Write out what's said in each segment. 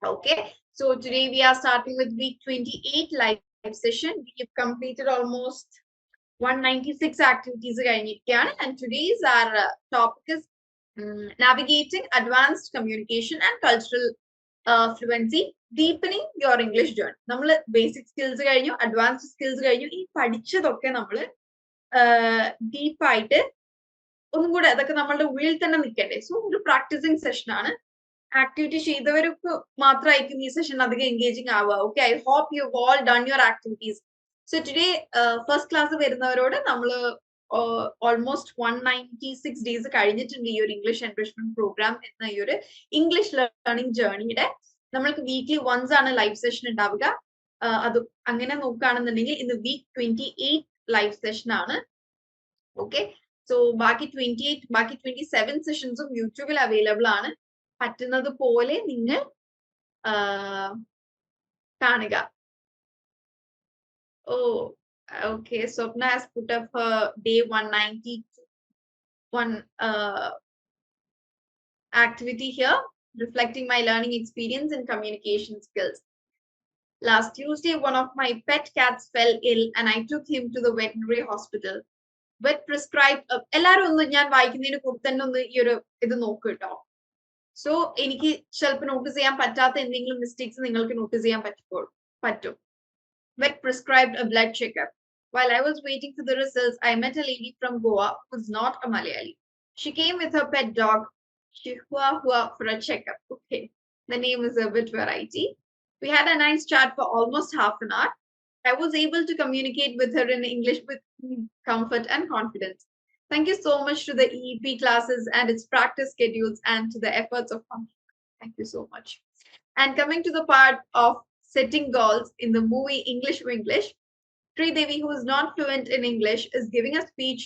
Okay, so today we are starting with week 28 live session. We've completed almost 196 activities and today's our topic is navigating advanced communication and cultural fluency, deepening your English journey. നമ്മൾ basic skills കഴിഞ്ഞു, advanced skills കഴിഞ്ഞു, ഈ പഠിച്ചതൊക്കെ നമ്മൾ ഡീപ്പായിട്ട് ഒന്നും കൂടെ അതൊക്കെ നമ്മളുടെ ഉള്ളിൽ തന്നെ നിൽക്കണ്ടേ. സോ ഒരു പ്രാക്ടീസിങ് സെഷൻ ആണ്. ആക്ടിവിറ്റി ചെയ്തവർക്ക് മാത്രമായിരിക്കും ഈ സെഷൻ അധികം എൻഗേജിങ് ആവുക. Okay, I hope you all done your activities. So today first class വരുന്നവരോട് നമ്മൾ ഓൾമോസ്റ്റ് 196 ഡേയ്സ് കഴിഞ്ഞിട്ടുണ്ട് ഈ ഒരു ഇംഗ്ലീഷ് എൻറിച്ച്മെന്റ് പ്രോഗ്രാം എന്ന ഈ ഒരു ഇംഗ്ലീഷ് ലേണിംഗ് ജേർണിയുടെ. നമ്മൾക്ക് വീക്ക്ലി വൺസ് ആണ് ലൈവ് സെഷൻ ഉണ്ടാവുക. അത് അങ്ങനെ നോക്കുകയാണെന്നുണ്ടെങ്കിൽ ഇന്ന് വീക്ക് 28 ലൈവ് സെഷൻ ആണ്. ഓക്കെ, സോ ബാക്കി 27 സെഷൻസും യൂട്യൂബിൽ അവൈലബിൾ ആണ്. പറ്റുന്നത് പോലെ നിങ്ങൾ കാണുക. Oh okay, Swapna has put up day 191 activity here, reflecting my learning experience and communication skills. Last Tuesday, one of my pet cats fell ill and I took him to the veterinary hospital. Vet prescribed എല്ലാരും ഒന്ന് ഞാൻ വായിക്കുന്നതിന് കൂടെ തന്നെ ഒന്ന് ഈ ഒരു ഇത് നോക്കൂ കേട്ടോ. സോ എനിക്ക് ചിലപ്പോൾ നോട്ടീസ് ചെയ്യാൻ പറ്റാത്ത എന്തെങ്കിലും മിസ്റ്റേക്സ് നിങ്ങൾക്ക് നോട്ടീസ് ചെയ്യാൻ പറ്റും. Vet prescribed a blood checkup. While I was waiting for the results, I met a lady from Goa who was not a Malayali. She came with her pet dog, Chihuahua, for a checkup. Okay, the name is a bit variety. We had a nice chat for almost half an hour. I was able to communicate with her in English with comfort and confidence. Thank you so much to the EEP classes and its practice schedules and to the efforts of community. Thank you so much. And coming to the part of setting goals in the movie English to English, Sridevi, who is not fluent in English, is giving a speech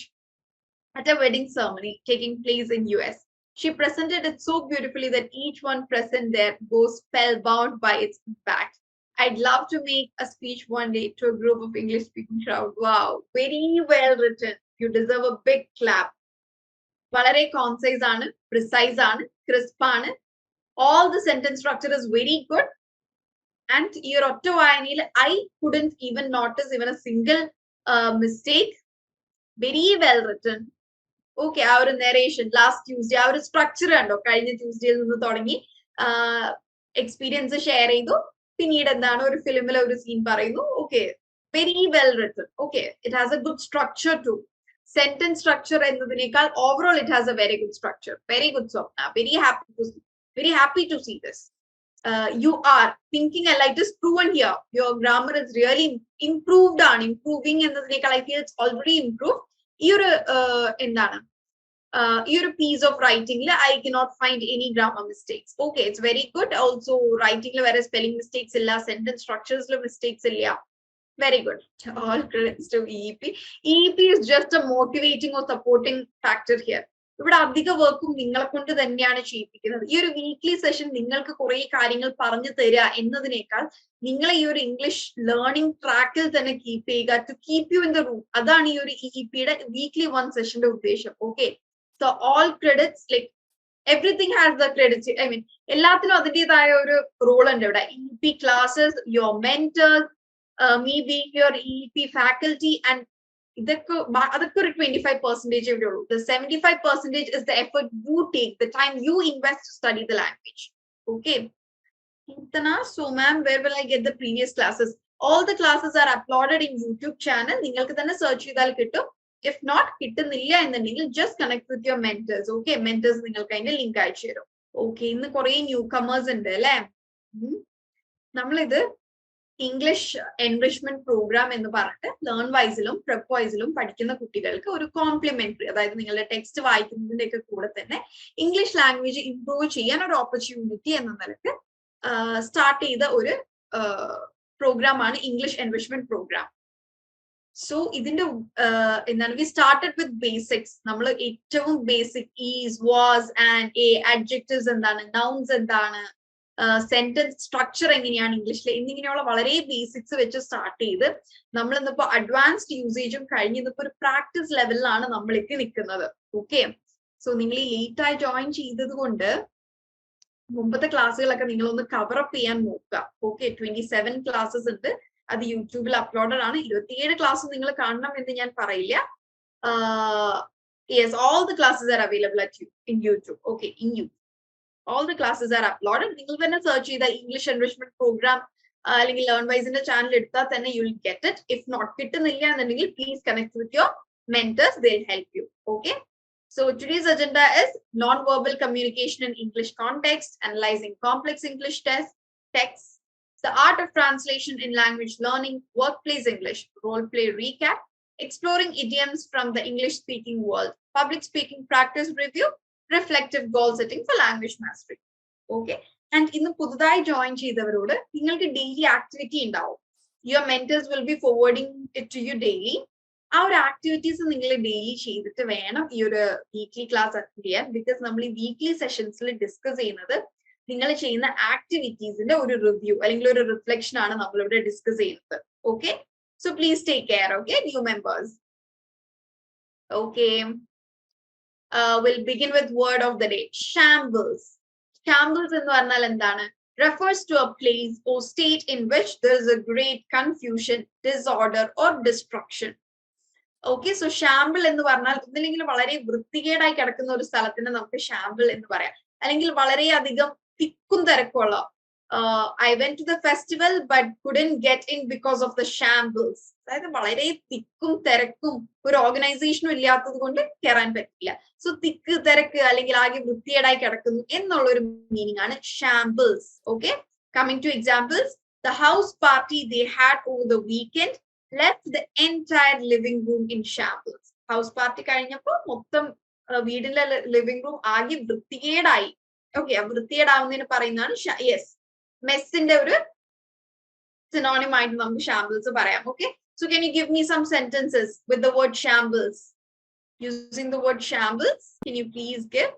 at a wedding ceremony taking place in US. She presented it so beautifully that each one present there goes spellbound by its impact. I'd love to make a speech one day to a group of English-speaking crowd. Wow, very well written. You deserve a big clap. വളരെ concise ആണ്, precise ആണ്, crisp ആണ്. All the sentence structure is very good. And ഈ ഒരു ഒറ്റ വായനയിൽ I couldn't even notice even a single mistake. Very well written. Okay, ആ ഒരു നെറേഷൻ ലാസ്റ്റ് ട്യൂസ്ഡേ ആ ഒരു സ്ട്രക്ചർ കണ്ടോ, കഴിഞ്ഞ ട്യൂസ്ഡേയിൽ നിന്ന് തുടങ്ങി എക്സ്പീരിയൻസ് ഷെയർ ചെയ്തു, പിന്നീട് എന്താണ് ഒരു ഫിലിമിലെ ഒരു സീൻ പറയുന്നു. Okay, very well written. Okay, it has a good structure too. Sentence structure എന്നതിനേക്കാൾ overall it has a very good structure. Very good Swapna, very happy to see this. You are thinking a lot is proven here. Your grammar is really improved on improving എന്നതിനേക്കാൾ I feel it's already improved. ഈ ഒരു എന്താണ് ഈ ഒരു piece of writing I cannot find any grammar mistakes. Okay, it's very good. Also writing വേറെ spelling mistakes ഇല്ല, sentence structures mistakes ഇല്ല. Very good. All credits to EEP. EEP is just a motivating or supporting factor here. ഇവിടെ അധിക വർക്കും നിങ്ങളെ കൊണ്ട് തന്നെയാണ് ചെയ്യിപ്പിക്കുന്നത്. ഈ ഒരു വീക്ക്ലി സെഷൻ നിങ്ങൾക്ക് കുറെ കാര്യങ്ങൾ പറഞ്ഞു തരിക എന്നതിനേക്കാൾ നിങ്ങളെ ഈ ഒരു ഇംഗ്ലീഷ് ലേണിംഗ് ട്രാക്കിൽ തന്നെ കീപ്പ് ചെയ്യുക, to keep you in the room. അതാണ് ഈ ഒരു ഇഇപിയുടെ വീക്ക്ലി വൺ സെഷന്റെ ഉദ്ദേശം. Okay, so all credits like everything has the credits. I mean എല്ലാത്തിനും അതിൻ്റെതായ ഒരു റോൾ ഉണ്ട് ഇവിടെ. EEP classes, your mentors, me being your EEP faculty, and അതൊക്കെ ഒരു 25% ഇവിടെ ഉള്ളൂ. The 75% is the effort you take, the time you invest to study the language. Okay. So ma'am, where will I get the previous classes? All the classes are uploaded in YouTube channel. നിങ്ങൾക്ക് തന്നെ search ചെയ്താൽ കിട്ടും. If not കിട്ടുന്നില്ല എന്നുണ്ടെങ്കിൽ just connect with your mentors. Okay, mentors നിങ്ങൾക്ക് അതിന്റെ link അയച്ചു തരും. Okay, ഇന്ന് കുറെ ന്യൂ കമേഴ്സ് ഉണ്ട് അല്ലെ. നമ്മളിത് ഇംഗ്ലീഷ് എൻറിച്ച്മെന്റ് പ്രോഗ്രാം എന്ന് പറഞ്ഞിട്ട് ലേൺ വൈസിലും പ്രെപ്പ് വൈസിലും പഠിക്കുന്ന കുട്ടികൾക്ക് ഒരു കോംപ്ലിമെന്ററി, അതായത് നിങ്ങളുടെ ടെക്സ്റ്റ് വായിക്കുന്നതിന്റെ ഒക്കെ കൂടെ തന്നെ ഇംഗ്ലീഷ് ലാംഗ്വേജ് ഇംപ്രൂവ് ചെയ്യാൻ ഒരു ഓപ്പർച്യൂണിറ്റി എന്ന നിലക്ക് സ്റ്റാർട്ട് ചെയ്ത ഒരു പ്രോഗ്രാമാണ് ഇംഗ്ലീഷ് എൻറിച്ച്മെന്റ് പ്രോഗ്രാം. സോ ഇതിന്റെ എന്താണ്, വി സ്റ്റാർട്ടഡ് വിത്ത് ബേസിക്സ്. നമ്മൾ ഏറ്റവും basic is, was, and, A, adjectives എന്താണ്, നൗൺസ് എന്താണ്, സെന്റൻസ് സ്ട്രക്ചർ എങ്ങനെയാണ് ഇംഗ്ലീഷിൽ എന്നിങ്ങനെയുള്ള വളരെ ബേസിക്സ് വെച്ച് സ്റ്റാർട്ട് ചെയ്ത് നമ്മൾ ഇന്നിപ്പോ അഡ്വാൻസ്ഡ് യൂസേജും കഴിഞ്ഞ് ഇന്നിപ്പോ ഒരു പ്രാക്ടീസ് ലെവലിലാണ് നമ്മളിലേക്ക് നിൽക്കുന്നത്. ഓക്കെ, സോ നിങ്ങൾ ഈ ലേറ്റ് ആയി ജോയിൻ ചെയ്തത് കൊണ്ട് മുമ്പത്തെ ക്ലാസ്സുകളൊക്കെ നിങ്ങളൊന്ന് കവർ അപ്പ് ചെയ്യാൻ നോക്കുക. ഓക്കെ, 27 ക്ലാസ്സസ് ഉണ്ട്. അത് യൂട്യൂബിൽ അപ്ലോഡഡ് ആണ്. 27 ക്ലാസ് നിങ്ങൾ കാണണം എന്ന് ഞാൻ പറയില്ല. Yes, all the classes are available at you in YouTube. Okay, in YouTube. All the classes are uploaded. നിങ്ങൾ തന്നെ സെർച്ച് ചെയ്ത ഇംഗ്ലീഷ് എൻറിച്ച്മെന്റ് പ്രോഗ്രാം അല്ലെങ്കിൽ ലേൺ വൈസിന്റെ ചാനൽ എടുത്താൽ തന്നെ you will get it. If not കിട്ടുന്നില്ല എന്നുണ്ടെങ്കിൽ please connect with your mentors. They'll help you. Okay, so today's agenda is non-verbal communication in English context, analyzing complex English texts, the art of translation in language learning, workplace English, role play recap, exploring idioms from the English speaking world, public speaking practice review, reflective goal setting for language mastery. Okay, and in the പുതുതായി join ചെയ്തവരോട് നിങ്ങൾക്ക് daily activity ഉണ്ടാവും. Your mentors will be forwarding it to you daily. ആ ഒരു activities നിങ്ങൾ daily ചെയ്തിട്ട് വേണം ഈ ഒരു വീക്ക്ലി ക്ലാസ് അറ്റൻഡ് ചെയ്യാൻ. ബിക്കോസ് നമ്മൾ ഈ വീക്ക്ലി സെഷൻസിൽ ഡിസ്കസ് ചെയ്യുന്നത് നിങ്ങൾ ചെയ്യുന്ന ആക്ടിവിറ്റീസിന്റെ ഒരു റിവ്യൂ അല്ലെങ്കിൽ ഒരു റിഫ്ലക്ഷൻ ആണ് നമ്മളിവിടെ ഡിസ്കസ് ചെയ്യുന്നത്. Okay, so please take care. Okay, new members. Okay, will begin with word of the day. Shambles. Shambles എന്ന് പറഞ്ഞാൽ എന്താണ്? refers to a place or state in which there is a great confusion, disorder or destruction. Okay, so shamble എന്ന് പറഞ്ഞാൽ ഒന്നില്ലെങ്കിൽ വളരെ വൃത്തികേടായി കിടക്കുന്ന ഒരു സ്ഥലത്തിന് നമുക്ക് ഷാമ്പിൾ എന്ന് പറയാം. അല്ലെങ്കിൽ വളരെയധികം തിക്കും തിരക്കുള്ള I went to the festival but couldn't get in because of the shambles. അതായത് വളരെ തിക്കും തിരക്കും ഒരു ഓർഗനൈസേഷനും ഇല്ലാത്തത് കൊണ്ട് കയറാൻ പറ്റില്ല. സോ തിക്ക് തിരക്ക് അല്ലെങ്കിൽ ആകെ വൃത്തികേടായി കിടക്കുന്നു എന്നുള്ള ഒരു മീനിങ് ആണ് shambles. Okay, coming to examples. The house party they had over the weekend left the entire living room in shambles. House party കഴിഞ്ഞപ്പോ മൊത്തം വീടിന്റെ ലിവിംഗ് റൂം ആകെ വൃത്തികേടായി. ഓക്കെ, വൃത്തികേടാവുന്നതിന് പറയുന്നതാണ് യെസ്, മെസ്സിന്റെ ഒരു സിനോണിം ആയിട്ട് നമുക്ക് ഷാമ്പിൾസ് പറയാം. Okay, so can you give me some sentences with the word shambles? Using the word shambles, can you please give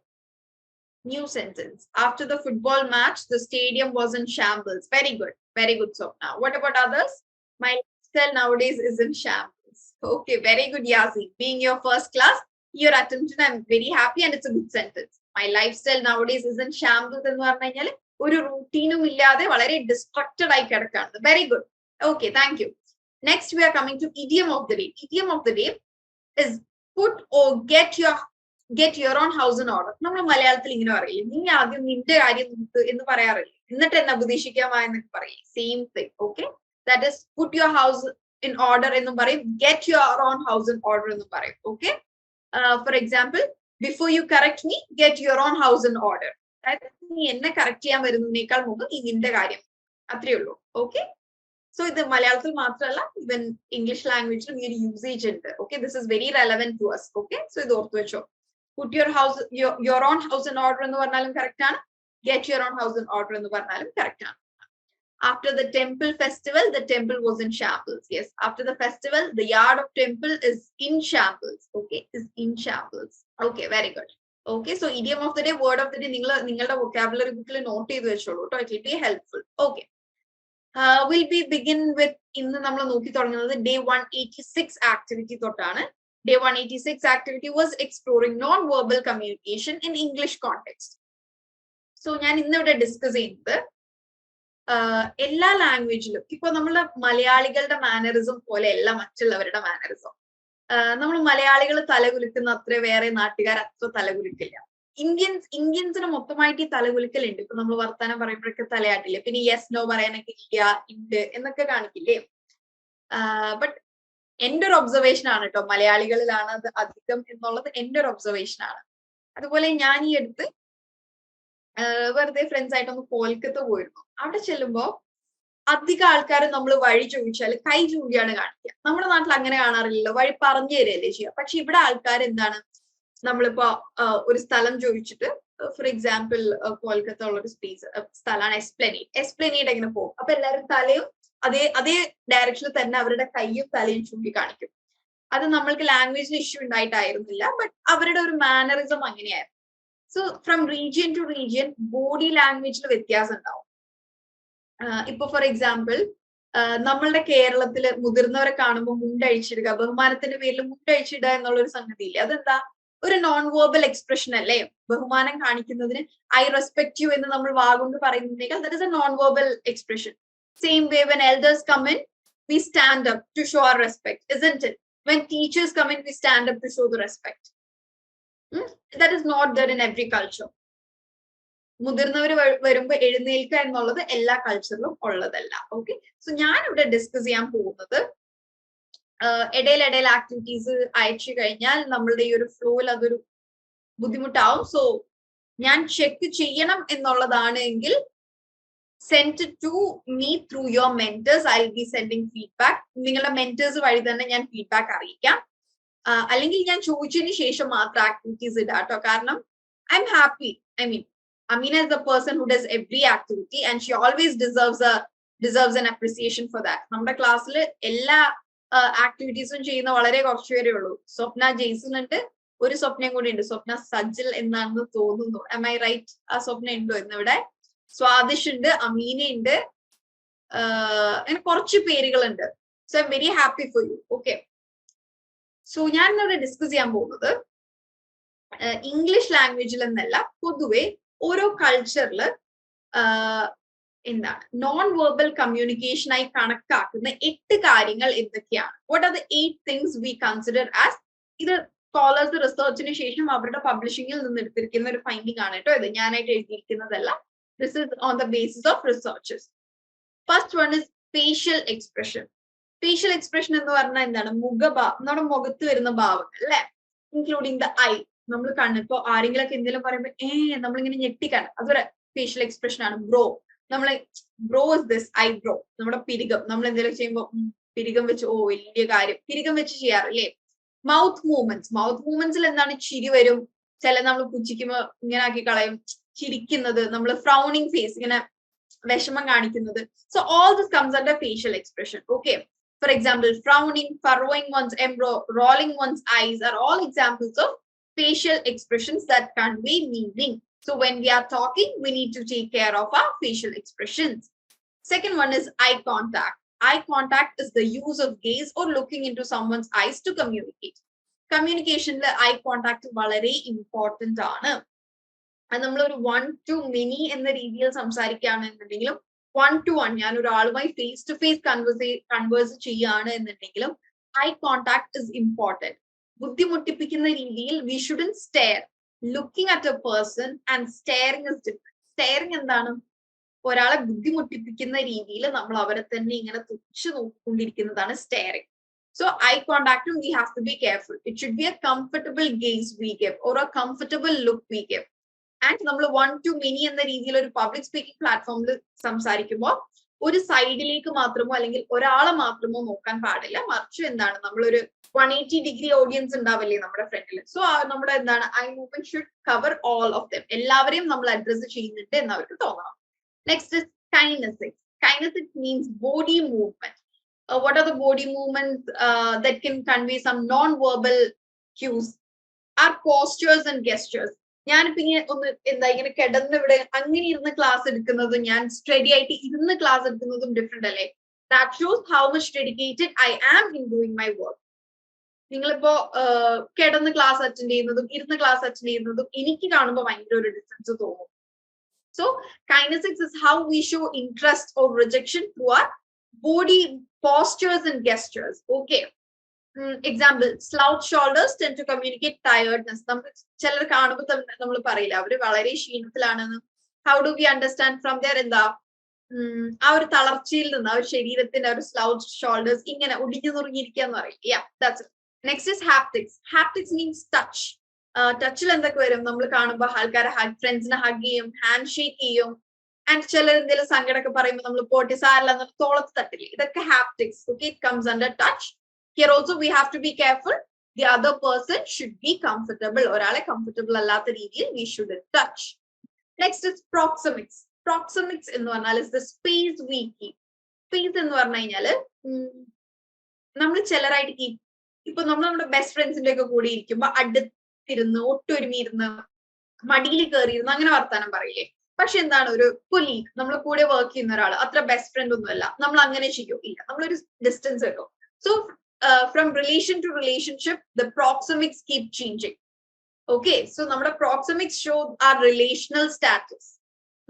new sentence? After the football match, the stadium was in shambles. Very good, very good. So now, what about others? My lifestyle nowadays is in shambles. Okay, very good, Yazi. Being your first class, your attention, I'm very happy and it's a good sentence. My lifestyle nowadays is in shambles എന്ന് പറഞ്ഞു കഴിഞ്ഞാൽ ഒരു റൂട്ടീനും ഇല്ലാതെ വളരെ distracted ആയി കിടക്കാണ്. Very good. Okay, thank you. Next, we are coming to idiom of the day. Idiom of the day is put or get your own house in order. നമ്മൾ മലയാളത്തിൽ ഇങ്ങനെ പറയില്ലേ, നീ ആദ്യം നിന്റെ കാര്യം നോക്ക് എന്ന് പറയാറില്ലേ, എന്നിട്ട് എന്നെ ഉപദേശിക്കാമോ എന്നൊക്കെ പറയില്ലേ, same thing. Okay, that is put your house in order എന്നും പറയും, get your own house in order എന്നും പറയും. Okay, for example, before you correct me, get your own house in order. അതായത് നീ എന്നെ കറക്റ്റ് ചെയ്യാൻ വരുന്നതിനേക്കാൾ മുമ്പ് ഈ നിന്റെ കാര്യം, അത്രയേ ഉള്ളൂ. ഓക്കെ, സോ ഇത് മലയാളത്തിൽ മാത്രമല്ല, ഈവൻ ഇംഗ്ലീഷ് ലാംഗ്വേജിലും ഈ ഒരു യൂസേജ് ഉണ്ട്. Okay, this is very relevant to us. Okay, so ഇത് ഓർത്ത് വെച്ചോ. put your own house in order എന്ന് പറഞ്ഞാലും കറക്റ്റ് ആണ്, get your own house in order എന്ന് പറഞ്ഞാലും കറക്റ്റ് ആണ്. After the temple festival, the temple was in shambles. Yes, after the festival, the yard of temple is in shambles. Okay, is in shambles. Okay, very good. Okay, so idiom of the day, word of the day, നിങ്ങളുടെ vocabulary bookil note ചെയ്തു വെച്ചോളൂ ട്ടോ. It will be helpful. Okay, we'll be begin with ഇന്ന് നമ്മൾ നോക്കി തുടങ്ങുന്നത് day 186 activity തൊട്ടാണ്. Day 186 activity was exploring non-verbal communication in English context. So ഞാൻ ഇന്നിവിടെ ഡിസ്കസ് ചെയ്യുന്നത് എല്ലാ ലാംഗ്വേജിലും ഇപ്പൊ നമ്മള് മലയാളികളുടെ മാനറിസം പോലെയല്ല മറ്റുള്ളവരുടെ മാനറിസം. നമ്മൾ മലയാളികൾ തലകുലുക്കുന്ന അത്ര വേറെ നാട്ടുകാർ അത്ര തലകുലുക്കില്ല. ഇന്ത്യൻസിന് മൊത്തമായിട്ട് ഈ തലകുലുക്കലുണ്ട്. ഇപ്പൊ നമ്മൾ വർത്താനം പറയുമ്പോഴൊക്കെ തലയാട്ടില്ലേ, പിന്നെ യെസ് നോ പറയാനൊക്കെ ഇല്ല, ഉണ്ട് എന്നൊക്കെ കാണിക്കില്ലേ. ബട്ട് എന്റെ ഒരു ഒബ്സർവേഷൻ ആണ് കേട്ടോ, മലയാളികളിലാണ് അത് അധികം എന്നുള്ളത് എന്റെ ഒരു ഒബ്സർവേഷൻ ആണ്. അതുപോലെ ഞാൻ ഈ അടുത്ത് വെറുതെ ഫ്രണ്ട്സ് ആയിട്ടൊന്ന് കോൽക്കത്ത പോയിരുന്നു. അവിടെ ചെല്ലുമ്പോ അധികം ആൾക്കാർ നമ്മൾ വഴി ചോദിച്ചാൽ കൈ ചൂണ്ടിയാണ് കാണിക്കുക. നമ്മുടെ നാട്ടിൽ അങ്ങനെ കാണാറില്ലല്ലോ, വഴി പറഞ്ഞു തരുകയല്ലേ ചെയ്യുക. പക്ഷെ ഇവിടെ ആൾക്കാർ എന്താണ്, നമ്മളിപ്പോ ഒരു സ്ഥലം ചോദിച്ചിട്ട്, ഫോർ എക്സാമ്പിൾ കോൽക്കത്ത ഉള്ള ഒരു സ്ഥലമാണ് എസ്പ്ലനേഡ് എങ്ങനെ പോകും. അപ്പൊ എല്ലാവരും തലയും അതേ ഡയറക്ഷനിൽ തന്നെ അവരുടെ കൈയും തലയും ചൂണ്ടി കാണിക്കും. അത് നമ്മൾക്ക് ലാംഗ്വേജിൽ ഇഷ്യൂ ഉണ്ടായിട്ടായിരുന്നില്ല, ബട്ട് അവരുടെ ഒരു മാനറിസം അങ്ങനെയായിരുന്നു. So from region to region body ലാംഗ്വേജിൽ വ്യത്യാസം ഉണ്ടാവും. ഇപ്പൊ ഫോർ എക്സാമ്പിൾ നമ്മളുടെ കേരളത്തില് മുതിർന്നവരെ കാണുമ്പോൾ മുണ്ടഴിച്ചിടുക, ബഹുമാനത്തിന്റെ പേരിൽ മുണ്ടഴിച്ചിടുക എന്നുള്ള ഒരു സംഗതി ഇല്ലേ, അതെന്താ, ഒരു നോൺ വേർബൽ എക്സ്പ്രഷൻ അല്ലേ? ബഹുമാനം കാണിക്കുന്നതിന് ഐ റെസ്പെക്ട് യു എന്ന് നമ്മൾ വാഗൊണ്ട് പറയുന്നതിനേക്കാൾ that is A non verbal expression. Same way when elders come in, we stand up to show our respect, isn't it? When teachers come in, we stand up to show the respect. That is not there in every culture. മുതിർന്നവർ വരുമ്പോ എഴുന്നേൽക്കുക എന്നുള്ളത് എല്ലാ കൾച്ചറിലും ഉള്ളതല്ല. Okay, so ഞാൻ ഇവിടെ discuss ചെയ്യാൻ പോകുന്നത് ഇടയിലിടയിൽ ആക്ടിവിറ്റീസ് അയച്ചു കഴിഞ്ഞാൽ നമ്മളുടെ ഈ ഒരു ഫ്ലോയിൽ അതൊരു ബുദ്ധിമുട്ടാവും. സോ ഞാൻ ചെക്ക് ചെയ്യണം എന്നുള്ളതാണ് എങ്കിൽ send to me through your mentors. I will be sending feedback. നിങ്ങളുടെ മെന്റേഴ്സ് വഴി തന്നെ ഞാൻ ഫീഡ്ബാക്ക് അറിയിക്കാം. അല്ലെങ്കിൽ ഞാൻ ചോദിച്ചതിന് ശേഷം മാത്രം ആക്ടിവിറ്റീസ് ഇടാം കേട്ടോ. കാരണം I am happy. I mean Amina is the person who does every activity and she always deserves an appreciation for that. നമ്മുടെ ക്ലാസ്സിൽ എല്ലാ ആക്ടിവിറ്റീസും ചെയ്യുന്ന വളരെ കുറച്ചു പേരേ ഉള്ളൂ. സ്വപ്ന ജെയ്സൺ ഉണ്ട്, ഒരു സ്വപ്നയും കൂടി ഉണ്ട്, സ്വപ്ന സജിൽ എന്നാണെന്ന് തോന്നുന്നു. am I right? ആ സ്വപ്ന ഉണ്ടോ ഇന്നിവിടെ? സ്വാദിഷ് ഉണ്ട്, അമീന ഉണ്ട്, അങ്ങനെ കുറച്ച് പേരുകളുണ്ട്. So I am very happy for you. Okay, so ഞാൻ ഇന്നിവിടെ ഡിസ്കസ് ചെയ്യാൻ പോകുന്നത് ഇംഗ്ലീഷ് ലാംഗ്വേജിൽ എന്നല്ല, പൊതുവെ ഓരോ കൾച്ചറിൽ എന്താണ് നോൺ വെർബൽ കമ്മ്യൂണിക്കേഷൻ ആയി കണക്കാക്കുന്ന 8 കാര്യങ്ങൾ എന്തൊക്കെയാണ്? What are the 8 things we consider as? ഇത് സ്കോളേഴ്സ് റിസർച്ചിന് ശേഷം അവരുടെ പബ്ലിഷിംഗിൽ നിന്ന് എടുത്തിരിക്കുന്ന ഒരു ഫൈൻഡിങ് ആണ് കേട്ടോ. ഇത് ഞാനായിട്ട് എഴുതിയിരിക്കുന്നതല്ല. This is on the basis of researches. First one is facial expression. Facial expression എന്ന് പറഞ്ഞാൽ എന്താണ്? നമ്മുടെ മുഖത്ത് വരുന്ന ഭാവങ്ങൾ അല്ലെ, ഇൻക്ലൂഡിങ് ദ ഐ. നമ്മൾ കണ്ണ്, ഇപ്പൊ ആരെങ്കിലൊക്കെ എന്തെങ്കിലും പറയുമ്പോ നമ്മളിങ്ങനെ ഞെട്ടിക്കാണ്, അതൊരു ഫേഷ്യൽ എക്സ്പ്രഷൻ ആണ്. ബ്രോ, നമ്മള് ബ്രോ ഇസ് ദിസ് ഐബ്രോ. നമ്മുടെ പിരികം, നമ്മൾ എന്തെങ്കിലും ചെയ്യുമ്പോ പിരികം വെച്ച് വലിയ കാര്യം പിരികം വെച്ച് ചെയ്യാറില്ലേ? Mouth movements. മൗത്ത് മൂവ്മെന്റ്സിൽ എന്താണ്? ചിരി വരും, ചില നമ്മൾ പുച്ഛിക്കുമ്പോ ഇങ്ങനെ ആക്കി കളയും, ചിരിക്കുന്നത്, നമ്മൾ ഫ്രൗണിങ് ഫേസ്, ഇങ്ങനെ വിഷമം കാണിക്കുന്നത്. So all this comes under facial expression. Okay, for example frowning, furrowing one's eyebrow, rolling one's eyes are all examples of facial expressions that convey meaning. So when we are talking, we need to take care of our facial expressions. Second one is eye contact. Eye contact is the use of gaze or looking into someone's eyes to communicate. Communication le eye contact വളരെ important ആണ്. അത് നമ്മൾ ഒരു 1 to many എന്ന രീതിയിൽ സംസാരിക്കുകയാണെന്നുണ്ടെങ്കിലും 1 to 1 ഞാൻ ഒരാളുമായി face to face converse ചെയ്യാണ് എന്നുണ്ടെങ്കിലും eye contact is important. ബുദ്ധിമുട്ടിപ്പിക്കുന്ന രീതിയിൽ we shouldn't stare. Looking at a person and staring is different. Staring എന്താണ്? ഒരാളെ ബുദ്ധിമുട്ടിപ്പിക്കുന്ന രീതിയിൽ നമ്മൾ അവരെ തന്നെ ഇങ്ങനെ തുറച്ചു നോക്കിക്കൊണ്ടിരിക്കുന്നതാണ് staring. So eye contact, we have to be careful. It should be a comfortable gaze we give or a comfortable look we give. And നമ്മൾ 1 to many എന്ന രീതിയിൽ ഒരു പബ്ലിക് സ്പീക്കിംഗ് പ്ലാറ്റ്ഫോമിൽ സംസാരിക്കുമ്പോൾ ഒരു സൈഡിലേക്ക് മാത്രമോ അല്ലെങ്കിൽ ഒരാളെ മാത്രമോ നോക്കാൻ പാടില്ല. മറിച്ച് എന്താണ്, നമ്മളൊരു 180 ഡിഗ്രി ഓഡിയൻസ് ഉണ്ടാവില്ലേ നമ്മുടെ ഫ്രണ്ടിൽ. സോ നമ്മുടെ എന്താണ് I movement should cover all of them. എല്ലാവരെയും നമ്മൾ അഡ്രസ് ചെയ്യുന്നുണ്ട് എന്ന് അവർക്ക് തോന്നണം. Next is കൈനസിക്സ്. Kinetic means body movement. What are the body movements that can convey some non-verbal cues? Are postures and gestures. ഞാനിപ്പോ ഇങ്ങനെ ഒന്ന് ഇങ്ങനെ കിടന്ന് ഇവിടെ അങ്ങനെ ഇരുന്ന് ക്ലാസ് എടുക്കുന്നതും ഞാൻ സ്റ്റഡി ആയിട്ട് ഇരുന്ന് ക്ലാസ് എടുക്കുന്നതും ഡിഫറെന്റ് അല്ലേ? That shows how much dedicated I am in doing my work. നിങ്ങളിപ്പോ കിടന്ന് ക്ലാസ് അറ്റൻഡ് ചെയ്യുന്നതും ഇരുന്ന് ക്ലാസ് അറ്റൻഡ് ചെയ്യുന്നതും എനിക്ക് കാണുമ്പോൾ ഭയങ്കര ഒരു ഡിഫറൻസ് തോന്നും. So kinesics is how we show interest or rejection through our body postures and gestures. Okay. Example, slouch shoulders tend to communicate tiredness. നമ്മൾ ചിലർ കാണുമ്പോൾ നമ്മൾ പറയില്ല അവര് വളരെ ക്ഷീണത്തിലാണെന്ന്. How do we understand from there? എന്താ ആ ഒരു തളർച്ചയിൽ നിന്ന് ആ ഒരു ശരീരത്തിന്റെ ഒരു സ്ലൗച്ച് ഷോൾഡേഴ്സ് ഇങ്ങനെ ഒടിഞ്ഞു നുറുങ്ങിയിരിക്കുക എന്ന് പറയും. Yeah, that's it. Next is haptics. Haptics means touch. ടച്ചിൽ എന്തൊക്കെ വരും? നമ്മൾ കാണുമ്പോൾ ആൾക്കാരെ ഫ്രണ്ട്സിനെ ഹഗ് ചെയ്യും, ഹാൻഡ് ഷേക്ക് ചെയ്യും, ആൻഡ് ചിലർ എന്തെങ്കിലും സങ്കടമൊക്കെ പറയുമ്പോൾ നമ്മൾ പോട്ടി സാരല്ല തോളത്ത് തട്ടില്ലേ. ഇതൊക്കെ haptics. Okay, it comes under touch. Here also we have to be careful. The other person should be comfortable. ഒരാളെ കംഫർട്ടബിൾ അല്ലാത്ത രീതിയിൽ we shouldn't touch. Next is proxemics. Proxemics എന്ന് പറഞ്ഞാൽ is the space we keep. Space എന്ന് പറഞ്ഞു കഴിഞ്ഞാല് നമ്മൾ ചിലരായിട്ട് keep. ഇപ്പൊ നമ്മൾ നമ്മുടെ ബെസ്റ്റ് ഫ്രണ്ട്സിന്റെ ഒക്കെ കൂടെ ഇരിക്കുമ്പോ അടുത്തിരുന്ന് ഒട്ടൊരുമിരുന്ന് മടിയിൽ കയറിയിരുന്ന് അങ്ങനെ വർത്താനം പറയില്ലേ? പക്ഷെ എന്താണ്, ഒരു കൊലീഗ്, നമ്മളെ കൂടെ വർക്ക് ചെയ്യുന്ന ഒരാൾ, അത്ര ബെസ്റ്റ് ഫ്രണ്ട് ഒന്നുമല്ല, നമ്മൾ അങ്ങനെ ചെയ്യോ? ഇല്ല, നമ്മളൊരു ഡിസ്റ്റൻസ് കിട്ടും. So from relation to relationship, the proxemics keep changing. Okay, so നമ്മുടെ proxemics show our relational status.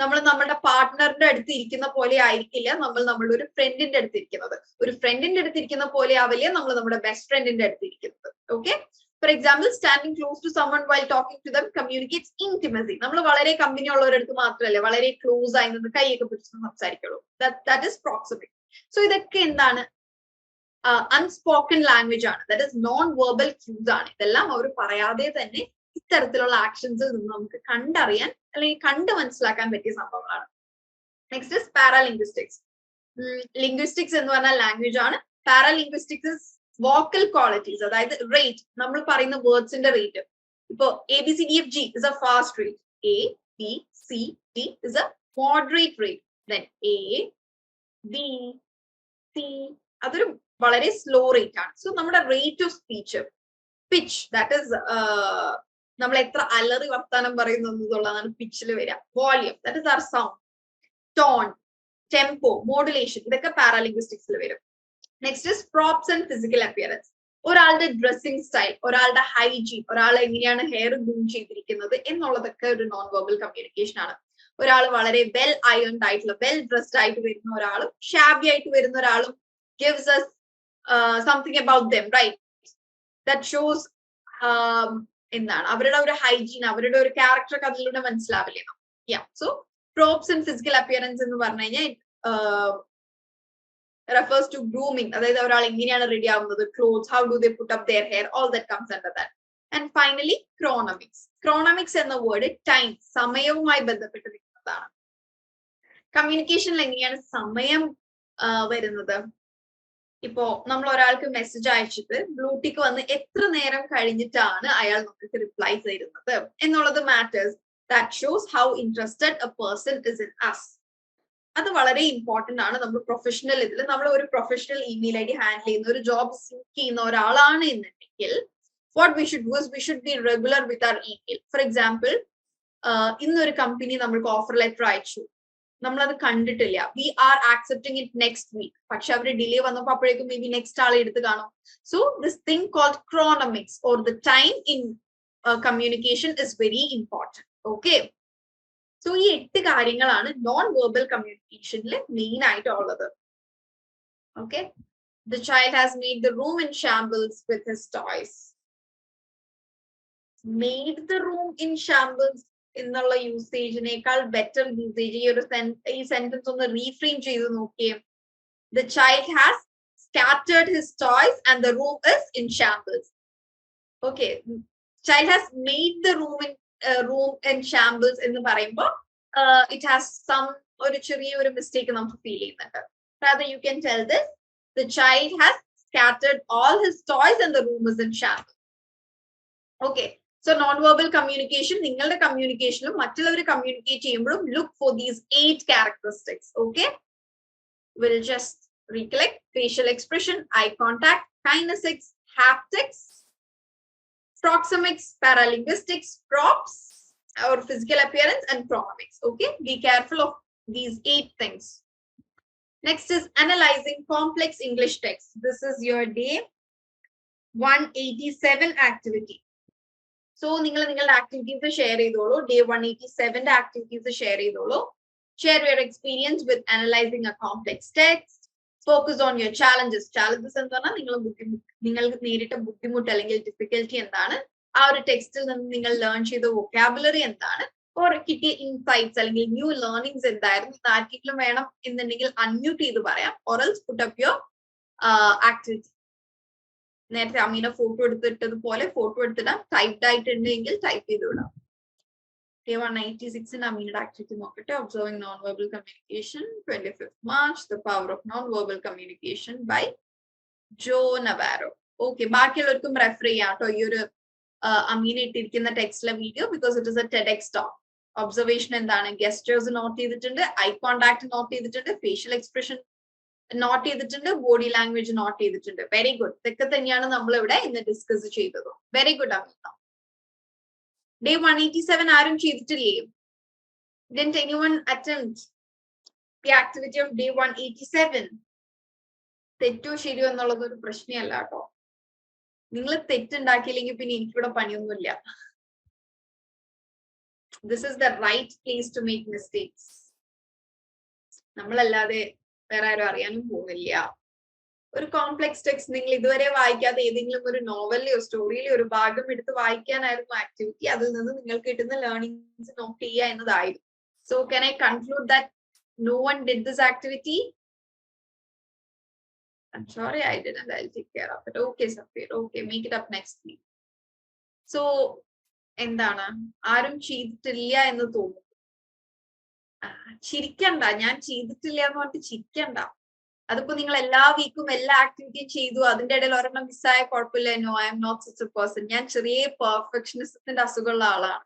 നമ്മൾ നമ്മുടെ പാർട്ട്ണറിന്റെ അടുത്ത് ഇരിക്കുന്ന പോലെ ആയിരിക്കില്ല നമ്മൾ നമ്മളുടെ ഒരു ഫ്രണ്ടിന്റെ അടുത്ത് ഇരിക്കുന്നത്. ഒരു ഫ്രണ്ടിന്റെ അടുത്ത് ഇരിക്കുന്ന പോലെ ആവില്ല നമ്മൾ നമ്മുടെ ബെസ്റ്റ് ഫ്രണ്ടിന്റെ അടുത്ത് ഇരിക്കുന്നത്. Okay, for example standing close to someone while talking to them communicates intimacy. നമ്മൾ വളരെ കമ്പനി ഉള്ളവരടുത്ത് മാത്രമല്ല വളരെ ക്ലോസ് ആയി നിന്ന് കൈയൊക്കെ പിടിച്ച് സംസാരിക്കുള്ളൂ. That is proxemics. സോ ഇതൊക്കെ എന്താണ്? അൺസ്പോക്കൺ ലാംഗ്വേജ് ആണ്. That is non verbal cues ആണ്. ഇതെല്ലാം അവർ പറയാതെ തന്നെ ഇത്തരത്തിലുള്ള ആക്ഷൻസിൽ നിന്ന് നമുക്ക് കണ്ടറിയാൻ അല്ലെങ്കിൽ കണ്ട് മനസ്സിലാക്കാൻ പറ്റിയ സംഭവങ്ങളാണ്. Next is പാരാലിംഗ്വിസ്റ്റിക്സ്. ലിംഗ്വിസ്റ്റിക്സ് എന്ന് പറഞ്ഞാൽ ലാംഗ്വേജ് ആണ്. പാരാലിംഗ്വിസ്റ്റിക്സ് ഇസ് വോക്കൽ ക്വാളിറ്റീസ്, അതായത് റേറ്റ്, നമ്മൾ പറയുന്ന വേർഡ്സിന്റെ റേറ്റ്. ഇപ്പോ ABCDFG is a fast rate, ABCD is a moderate rate, then ABC അതൊരു വളരെ സ്ലോ റേറ്റ് ആണ്. സോ നമ്മുടെ rate of speech, pitch, that is നമ്മൾ എത്ര അലറി വർത്താനം പറയുന്നു എന്നുള്ളതാണ് പിച്ചിൽ വരിക. Volume, that is our sound. Tone, tempo, modulation, ഇതൊക്കെ പാരാലിംഗ്വിസ്റ്റിക്സിൽ വരും. Next is props and physical appearance. ഒരാളുടെ ഡ്രസ്സിംഗ് സ്റ്റൈൽ, ഒരാളുടെ ഹൈജീൻ, ഒരാൾ എങ്ങനെയാണ് ഹെയർ ഗ്രൂം ചെയ്തിരിക്കുന്നത് എന്നുള്ളതൊക്കെ ഒരു നോൺ വെർബൽ കമ്മ്യൂണിക്കേഷൻ ആണ്. ഒരാൾ വളരെ വെൽ അയൺഡ് ആയിട്ടുള്ള വെൽ ഡ്രസ്ഡ് ആയിട്ട് വരുന്ന ഒരാളും ഷാബി ആയിട്ട് വരുന്ന ഒരാളും gives us something about them, right? That shows എന്താണ് അവരുടെ ഒരു ഹൈജീൻ, അവരുടെ ഒരു ക്യാരക്ടർ ഒക്കെ അതിലൂടെ മനസ്സിലാവില്ലേ? So props and physical appearance എന്ന് പറഞ്ഞു കഴിഞ്ഞാൽ refers to grooming, അതായത് ഒരാൾ എങ്ങനെയാണ് റെഡി ആവുന്നത്, clothes, how do they put up their hair, all that comes under that. And finally chronomics. Chronomics എന്ന വേർഡ് ടൈം, സമയവുമായി ബന്ധപ്പെട്ട് നിൽക്കുന്നതാണ്. കമ്മ്യൂണിക്കേഷനിൽ എങ്ങനെയാണ് സമയം വരുന്നത്? ഇപ്പോ നമ്മൾ ഒരാൾക്ക് മെസ്സേജ് അയച്ചിട്ട് ബ്ലൂടിക്ക് വന്ന് എത്ര നേരം കഴിഞ്ഞിട്ടാണ് അയാൾ നമുക്ക് റിപ്ലൈ തരുന്നത് എന്നുള്ളത് matters. That shows how interested a person is in us. അത് വളരെ ഇമ്പോർട്ടന്റ് ആണ്. നമ്മൾ പ്രൊഫഷണൽ ഇതിൽ നമ്മൾ ഒരു professional email I D handle ചെയ്യുന്ന ഒരു ജോബ് സീക്ക് ചെയ്യുന്ന ഒരാളാണ് എന്നുണ്ടെങ്കിൽ what we should do is we should be regular with our email. For example, ഇന്നൊരു കമ്പനി നമ്മൾക്ക് ഓഫർ ലെറ്റർ അയച്ചു, നമ്മളത് കണ്ടിട്ടില്ല, we are accepting it next week, പക്ഷെ അവർ ഡിലേ വന്നപ്പോൾ അപ്പോഴേക്കും മേ ബി നെക്സ്റ്റ് ആളെ എടുത്ത് കാണും. So this thing called chronemics or the time in communication is very important. Okay, so ഈ 8 കാര്യങ്ങളാണ് നോൺ വെർബൽ കമ്മ്യൂണിക്കേഷനിൽ മെയിൻ ആയിട്ട് ഉള്ളത്. Okay, the child has made the room in shambles with his toys. Made the room in shambles എന്നുള്ള യൂസേജിനേക്കാൾ better usage ഈ sentence ഒന്ന് reframe ചെയ്ത് നോക്കിയേ. The child has scattered his toys and the room is in shambles. Okay, child has made the room in shambles എന്ന് പറയുമ്പോൾ it has some ഒരു ചെറിയൊരു mistake നമുക്ക് ഫീൽ ചെയ്യുന്നുണ്ട്. Rather you can tell this, the child has scattered all his toys and the room is in shambles. Okay, so non-verbal communication, നിങ്ങളുടെ കമ്മ്യൂണിക്കേഷനും മറ്റുള്ളവർ communicate ചെയ്യുമ്പോഴും look for these 8 characteristics. Okay, we'll just recollect: facial expression, eye contact, kinesics, haptics, proxemics, paralinguistics, props or physical appearance, and chronomics. Okay, be careful of these 8 things. Next is analyzing complex English text. This is your day 187 activity. So നിങ്ങൾ നിങ്ങളുടെ activities share ചെയ്തോളൂ. Day 187 activities share ചെയ്തോളൂ. Share your experience with analyzing a complex text. Focus on your challenges. Challenges എന്ന് പറഞ്ഞാൽ നിങ്ങൾക്ക് നേരിട്ട ബുദ്ധിമുട്ട് അല്ലെങ്കിൽ ഡിഫിക്കൽറ്റി എന്താണ്, ആ ഒരു ടെക്സ്റ്റിൽ നിന്ന് നിങ്ങൾ ലേൺ ചെയ്ത വൊക്കാബുലറി എന്താണ്, ഓർ കിട്ടിയ ഇൻസൈറ്റ്സ് അല്ലെങ്കിൽ ന്യൂ ലേണിംഗ്സ് എന്തായിരുന്നു. ഇത് ആർക്കെങ്കിലും വേണം എന്നുണ്ടെങ്കിൽ അൺമ്യൂട്ട് ചെയ്ത് പറയാം, or else put up your activity. നേരത്തെ അമീന ഫോട്ടോ എടുത്തിട്ടതുപോലെ ഫോട്ടോ എടുത്തിടാം, ടൈപ്ഡ് ആയിട്ടുണ്ടെങ്കിൽ ടൈപ്പ് ചെയ്ത് വിടാം. Day 196 അമീനയുടെ ആക്ടിവിറ്റി നോക്കട്ടെ. Observing non verbal communication, 25th March, The Power of Non-Verbal Communication by Joe Navarro. Okay, ബാക്കിയുള്ളവർക്കും റെഫർ ചെയ്യാം കേട്ടോ ഈ ഒരു അമീന ഇട്ടിരിക്കുന്ന ടെക്സ്റ്റിലെ video, because it is a TEDx talk. Observation എന്താണ്, ഗെസ്റ്റേഴ്സ് നോട്ട് ചെയ്തിട്ടുണ്ട്, ഐ കോണ്ടാക്ട് നോട്ട് ചെയ്തിട്ടുണ്ട്, ഫേഷ്യൽ എക്സ്പ്രഷൻ നോട്ട് ചെയ്തിട്ടുണ്ട്, ബോഡി ലാംഗ്വേജ് നോട്ട് ചെയ്തിട്ടുണ്ട്. Very good. ഇതൊക്കെ തന്നെയാണ് നമ്മൾ ഇവിടെ ഇന്ന് ഡിസ്കസ് ചെയ്തത്. Very good Ameena. Day 187 ആരും ചെയ്തിട്ടില്ലേ? Didn't anyone attempt the activity of day 187? തെറ്റോ ശരിയോ എന്നുള്ളത് ഒരു പ്രശ്നമല്ല കേട്ടോ. നിങ്ങൾ തെറ്റുണ്ടാക്കിയില്ലെങ്കിൽ പിന്നെ എനിക്കിവിടെ പണിയൊന്നുമില്ല. This is the right place to make mistakes. നമ്മളല്ലാതെ വേറെ ആരും അറിയാനും പോകുന്നില്ല. ഒരു കോംപ്ലക്സ് ടെക്സ്റ്റ് നിങ്ങൾ ഇതുവരെ വായിക്കാതെ ഏതെങ്കിലും ഒരു നോവലിലെയോ സ്റ്റോറിയിലെയോ ഒരു ഭാഗം എടുത്ത് വായിക്കാനായിരുന്നു ആക്ടിവിറ്റി. അതിൽ നിന്ന് നിങ്ങൾക്ക് കിട്ടുന്ന ലേണിംഗ്സ് നോട്ട് ചെയ്യുക എന്നതായിരുന്നു. So can I conclude that no one did this activity? I'm sorry I didn't. I'll take care of it. Okay, Safir. Okay, make it up next week. So എന്താണ് ആരും ചെയ്തിട്ടില്ല എന്ന് തോന്നുന്നു. ചിരിക്കണ്ട, ഞാൻ ചെയ്തിട്ടില്ല എന്ന് പറഞ്ഞിട്ട് ചിരിക്കണ്ട. അതിപ്പോ നിങ്ങൾ എല്ലാ വീക്കും എല്ലാ ആക്ടിവിറ്റിയും ചെയ്തു, അതിന്റെ ഇടയിൽ ഒരെണ്ണം മിസ്സായ കുഴപ്പമില്ല. No, I'm not such a person. ഞാൻ ചെറിയ പെർഫെക്ഷനിസത്തിന്റെ അസുഖമുള്ള ആളാണ്.